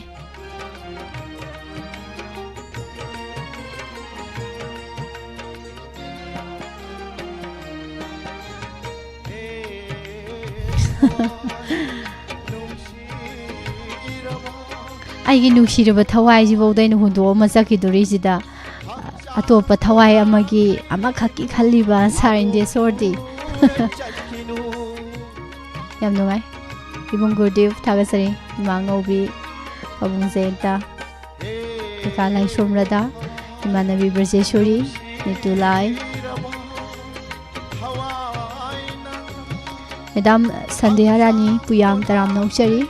ꯑꯩꯒꯤ ꯅꯨꯡꯁꯤꯔꯕ ꯊꯋꯥꯏꯁꯤꯐꯥꯎꯗ ꯑꯩꯅ ꯍꯨꯟꯗꯣꯛꯑꯝꯃ ꯆꯠꯈꯤꯗꯣꯔꯤꯁꯤꯗ ꯑꯇꯣꯞꯄ ꯊꯋꯥꯏ ꯑꯃꯈꯛꯀꯤ ꯈꯜꯂꯤꯕ ꯁꯥꯔ ꯏꯟꯗꯦꯁꯣꯔꯗꯤ ꯌꯥꯝ ꯅꯨꯡꯉꯥꯏ ꯏꯕꯨꯡ ꯒꯨꯔꯗꯦꯕ ꯊꯥꯒꯠꯆꯔꯤ ꯏꯃꯥ ꯉꯧꯕꯤ ꯄꯥꯕꯨꯡ ꯖꯌꯟꯇ ꯀꯀꯥ ꯂꯥꯏꯁ꯭ꯔꯣꯝ ꯔꯗꯥ ꯏꯃꯥꯟꯅꯕꯤ ꯕ꯭ꯔꯖꯦꯁꯣꯔꯤ ꯅꯤꯇꯨꯂꯥꯏ ꯃꯦꯗꯥꯝ ꯁꯟꯗꯦꯍꯥ ꯔꯥꯅꯤ ꯄꯨꯌꯥꯝ ꯇꯔꯥꯝ ꯅꯣꯛꯆꯔꯤ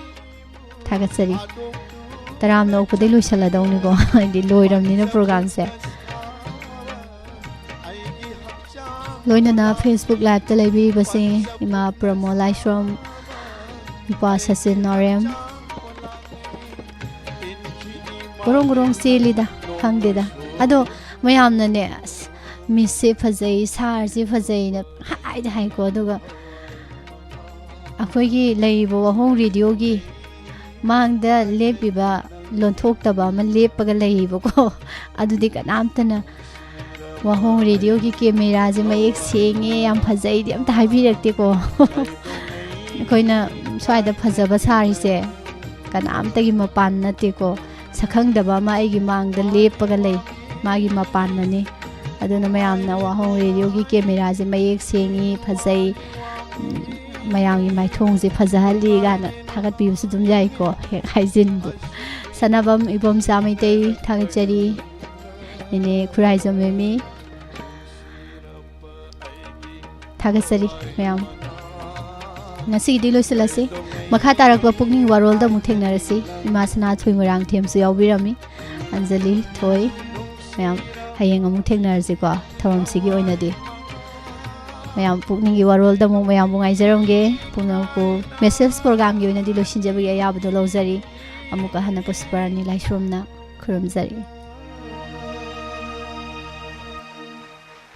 ꯊꯥꯒꯠꯆꯔꯤ ꯇꯔꯥꯝ ꯅꯣꯛꯄꯗꯩ ꯂꯣꯏꯁꯜꯂꯗꯧꯅꯤꯀꯣ ꯍꯥꯏꯗꯤ ꯂꯣꯏꯔꯕꯅꯤꯅ ꯄ꯭ꯔꯣꯒ꯭ꯔꯥꯝꯁꯦ ꯂꯣꯏꯅꯅ ꯐꯦꯁꯕꯨꯛ ꯂꯥꯏꯚꯇ ꯂꯩꯕꯤꯔꯤꯕꯁꯤꯡ ꯏꯃꯥ ꯄ꯭ꯔꯃꯣ ꯂꯥꯏꯁ꯭ꯔꯣꯝ ꯏꯄꯥ ꯁꯆꯤꯟ ꯅꯣꯔꯦꯝ ꯒꯣꯔꯣꯡ ꯆꯦꯜꯂꯤꯗ ꯈꯪꯗꯦꯗ ꯑꯗꯣ ꯃꯌꯥꯝꯅꯅꯦ ꯑꯁ ꯃꯤꯁꯁꯦ ꯐꯖꯩ ꯁꯥꯔꯁꯦ ꯐꯖꯩꯅ ꯍꯥꯏꯀꯣ ꯑꯗꯨꯒ ꯑꯩꯈꯣꯏꯒꯤ ꯂꯩꯔꯤꯕ ꯋꯥꯍꯣꯡ ꯔꯦꯗꯤꯑꯣꯒꯤ ꯃꯥꯡꯗ ꯂꯦꯞꯄꯤꯕ ꯂꯣꯟꯊꯣꯛꯇꯕ ꯑꯃ ꯂꯦꯞꯄꯒ ꯂꯩꯌꯦꯕꯀꯣ ꯑꯗꯨꯗꯤ ꯀꯅꯥꯝꯇꯅ ꯋꯥꯍꯣꯡ ꯔꯦꯗꯤꯑꯣꯒꯤ ꯀꯦꯃꯦꯔꯥꯁꯦ ꯃꯌꯦꯛ ꯁꯦꯡꯉꯦ ꯌꯥꯝ ꯐꯖꯩꯗꯤ ꯑꯝꯇ ꯍꯥꯏꯕꯤꯔꯛꯇꯦꯀꯣ ꯑꯩꯈꯣꯏꯅ ꯁ꯭ꯋꯥꯏꯗ ꯐꯖꯕ ꯁꯥꯔꯤꯁꯦ ꯀꯅꯥꯝꯇꯒꯤ ꯃꯄꯥꯟ ꯅꯠꯇꯦꯀꯣ ꯁꯛꯈꯪꯗꯕ ꯑꯃ ꯑꯩꯒꯤ ꯃꯥꯡꯗ ꯂꯦꯞꯄꯒ ꯂꯩ ꯃꯥꯒꯤ ꯃꯄꯥꯟꯅꯅꯤ ꯑꯗꯨꯅ ꯃꯌꯥꯝꯅ ꯋꯥꯍꯣꯡ ꯔꯦꯗꯤꯑꯣꯒꯤ ꯀꯦꯃꯦꯔꯥꯁꯦ ꯃꯌꯦꯛ ꯁꯦꯡꯉꯤ ꯐꯖꯩ ꯃꯌꯥꯝꯒꯤ ꯃꯥꯏꯊꯣꯡꯁꯦ ꯐꯖꯍꯜꯂꯤ ꯀꯥꯏꯅ ꯊꯥꯒꯠꯄꯤꯕꯁꯨ ꯑꯗꯨꯝ ꯌꯥꯏꯀꯣ ꯍꯦꯛ ꯍꯥꯏꯖꯤꯟꯕꯨ ꯁꯅꯥꯕꯝ ꯏꯕꯣꯝꯆꯥ ꯃꯩꯇꯩ ꯊꯥꯒꯠꯆꯔꯤ ꯅꯦꯅꯦ ꯈꯨꯔꯥꯏꯖꯝ ꯃꯦꯃꯤ ꯊꯥꯒꯠꯆꯔꯤ ꯃꯌꯥꯝ ngasi loisilasi makha tarakpa pukning warolda mu thengnarasi ima sana thui murang themsu yaubirami anjali thoi mayam hayeng amu thengnarasi ko thorom sigi oinadi mayam pukning gi warolda mu mayam bungai jaramge puna ko message program gi oinadi loisinjabi ayabdo lozari amuka hana pusparani laisromna khurumjari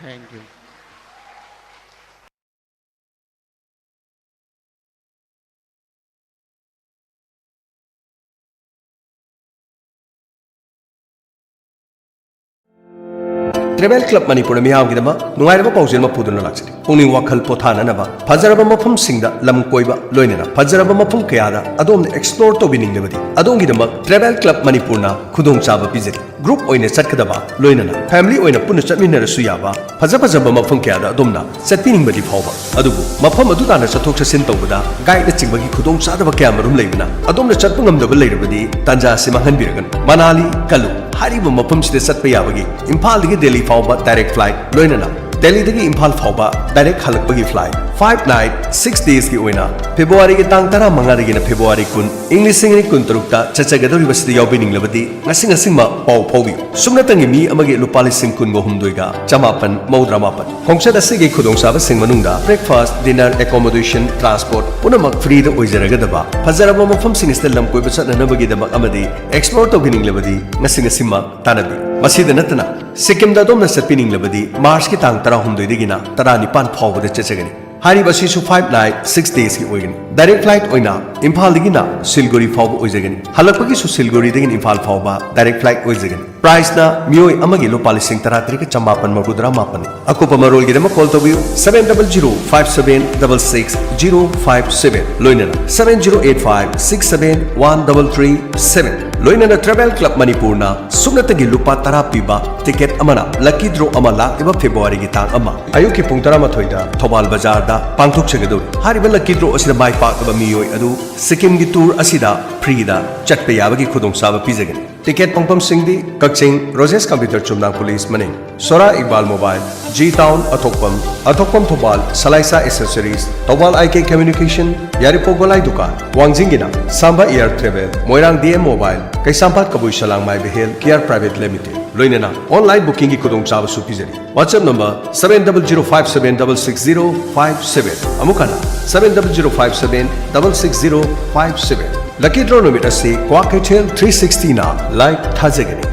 Thank you. Travel club Manipur मियामगिदमा नुंगाइरबा पाउजेल मपुदुना luxury पुनिंग वाखल पोथाननबा फजरबा मफम सिंगदा लम कोइबा लोइनेना फजरबा मफम कयादा अदोम एक्सप्लोर तोबिनिंगबदी अदोंगिदमा ट्रेवल क्लब मणिपुरना खुदोंग चाबा पिजरी ग्रुप ओइने चटकदबा लोइनेना फैमिली ओइने पुन्ना चटमिनरसु याबा फजफजबा मफम कयादा अदोमना चटपिनिंगबदी फावबा अदुबु मफम अदुदाना चथोक चसिन तौबदा गाइड चिंगबगी खुदोंग चादबा कयामरुम लेबना अदोमना चटपु ngамदबा लेरबदी तंजा से महनबिरगन मनाली कलु हारिबा मफम सिदे चटपा याबगी इम्फाल दगी दिल्ली फावबा डायरेक्ट फ्लाइट लोइनना दिल्ली दगी इम्फाल फावबा डायरेक्ट हलकबगी फ्लाइट 5 नाइट 6 डेज की ओइना फेब्रुवारी की तांग 15 दगी फेब्रुवारी 10 इंग्लिश सिंगनी 13 ता चचगदोरि बसदि यावबिनिंगलबदी ngasi ngasi ma पाव फावबी सुमनतंगी मी अमगे लुपा लिसिंग 19 गा चमापन मौद्रामापन खोंगसद असिगे खुदोंसाबा सिंग मनुंगदा ब्रेकफास्ट डिनर एकोमोडेशन ट्रांसपोर्ट पुनमक फ्री द ओइजरगदबा फजरबा मफम सिंगिस्ते लम कोइबा चटनबगी दमक अमदी एक्सप्लोर तोबिनिंगलबदी ngasi ngasi ma तानबी मसीदा नतना सिक्किम दा दोमना चटपिनिंगलबदी मार्च की तांग 12 दगिना 19 फावबदा चचगनी हारिबसिसु 5 नाइट 6 डेज की ओइगनी डायरेक्ट फ्लाइट ओइना इम्फाल दगिना सिलगुरी फावबा ओइजगनी हलकपगिसु सिलगुरी दगिन इम्फाल फावबा डायरेक्ट फ्लाइट ओइजगनी प्राइस ना मियोय अमगी लोपा लिसिंग 13,54 अकुपा मरोल गिदमा कॉल तोबियु 7006766057 लोइनना 7085671337 लोइनना ट्रेवल क्लब मणिपुर ना सुनतगी लुपा 10 पीबा टिकेट अमना लकी ड्रॉ अमा लाइबा फेब्रुवारी की तांग अमा अयुक की पुंग 13 दा थोबाल बाजार दा पांगथोक छगदोर हारिबा लकी ड्रॉ असिदा माइ पाकबा मियोय अदु सिक्किम की टूर असिदा फ्री दा चटपे याबगी खुदोंसाबा पिजगनी टिकेट पंपम सिंगदी कक्चिंग रोजेस कंप्यूटर चुमनांग पुलिस मनिंग सोरा इकबाल मोबाइल जी टाउन अथोकपम थोबाल सलाइसा accessories Thoubal IK communication Yairipok गोलाई दुकान वांगजिंगिना सांबा air travel Moirang DM mobile Kaisampat Kabui सलांग माइ बेहेल केयर प्राइवेट लिमिटेड लोइनेना ऑनलाइन बुकिंग की खुदोंचाब सुपिजरी व्हाट्सएप नंबर 7005766057 अमुकाना 7005766057 लकी ड्रॉ नुमित असी क्वाकैथेल 360 ना लाइव थाजगनी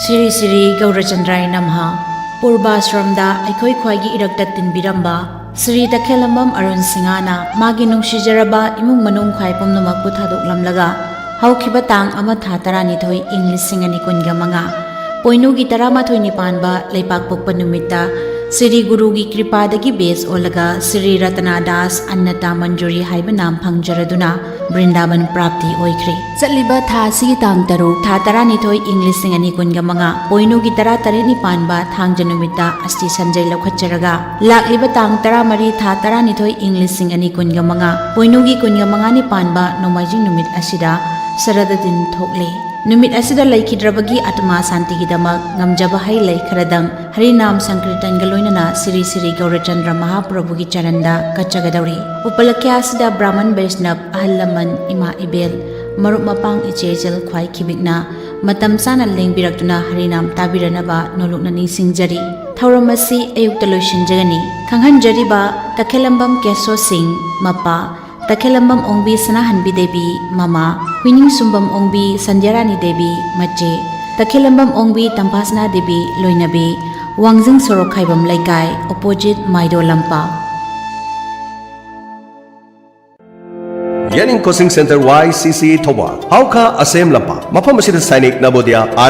श्री श्री गौरचंद्राय नमः पूर्वाश्रमदा अखोई ख्वाइगी इरक्ता तिनबिरंबा श्री तखेलंबम अरुण सिंगाना मागी नुंगसिजरबा इमुंग मनुंग ख्वाइ पुमनमक थादोकलमलगा हौखिबा तांग अमा था 12 इंग्लिश सिंगनी कुनगा मंगा पोइनुगी 13 निपानबा लेपाक पोकपा नुमिता श्री गुरु की कृपादगी बेस ओलगा श्री रत्ना दास अन्नता मंजूरी हाइब नाम फंगजरदुना वृंदावन प्राप्ति ओइख्री चलिबा था सिगी तांग तरो था 12 इंग्लिश सिंगनी कुनगा मंगा पोइनुगी 13 निपानबा थांग जनुमिता अस्ति संजय लखचरगा लाखलिबा तांग 13 था 12 इंग्लिश सिंगनी कुनगा मंगा पोइनुगी कुनगा मंगा निपानबा नोमाइजिंग नुमित असिदा सरददिन थोकले नुमित असिदा लैखिद्रबगी आत्मा शांति की दमक ngamjaba hai lai kharadang hari nam sankirtan galoinana Shri Shri Gaurachandra महाप्रभु की चरणदा कच्चगदौरी उपलक्ष्य असदा ब्राह्मण वैष्णव अहलमन इमा इबेल मरुप मपांग इचेजल ख्वाइ खिबिकना मतम साना लेंबिरक्तुना हरि नाम ताबिरनबा नोलुकननी सिंगजरी थौरमसी अयुक्त लोइसिनजगनी खंगहनजरीबा तखेलंबम केशो सिंह मपा तखेलंबम ओंबी सनाहनबी देवी मामा हुइनिंग सुंबम ओंबी संध्यारानी देवी मचे तखेलंबम ओंबी तंपासना देवी लोइनबी वांगजिंग सोरोखाइबम लैकाई अपोजिट माइदो लंपा Yaning Coaching Center YCC Thobal Hauka Asem Lapa Mafam asida Sainik Nabodia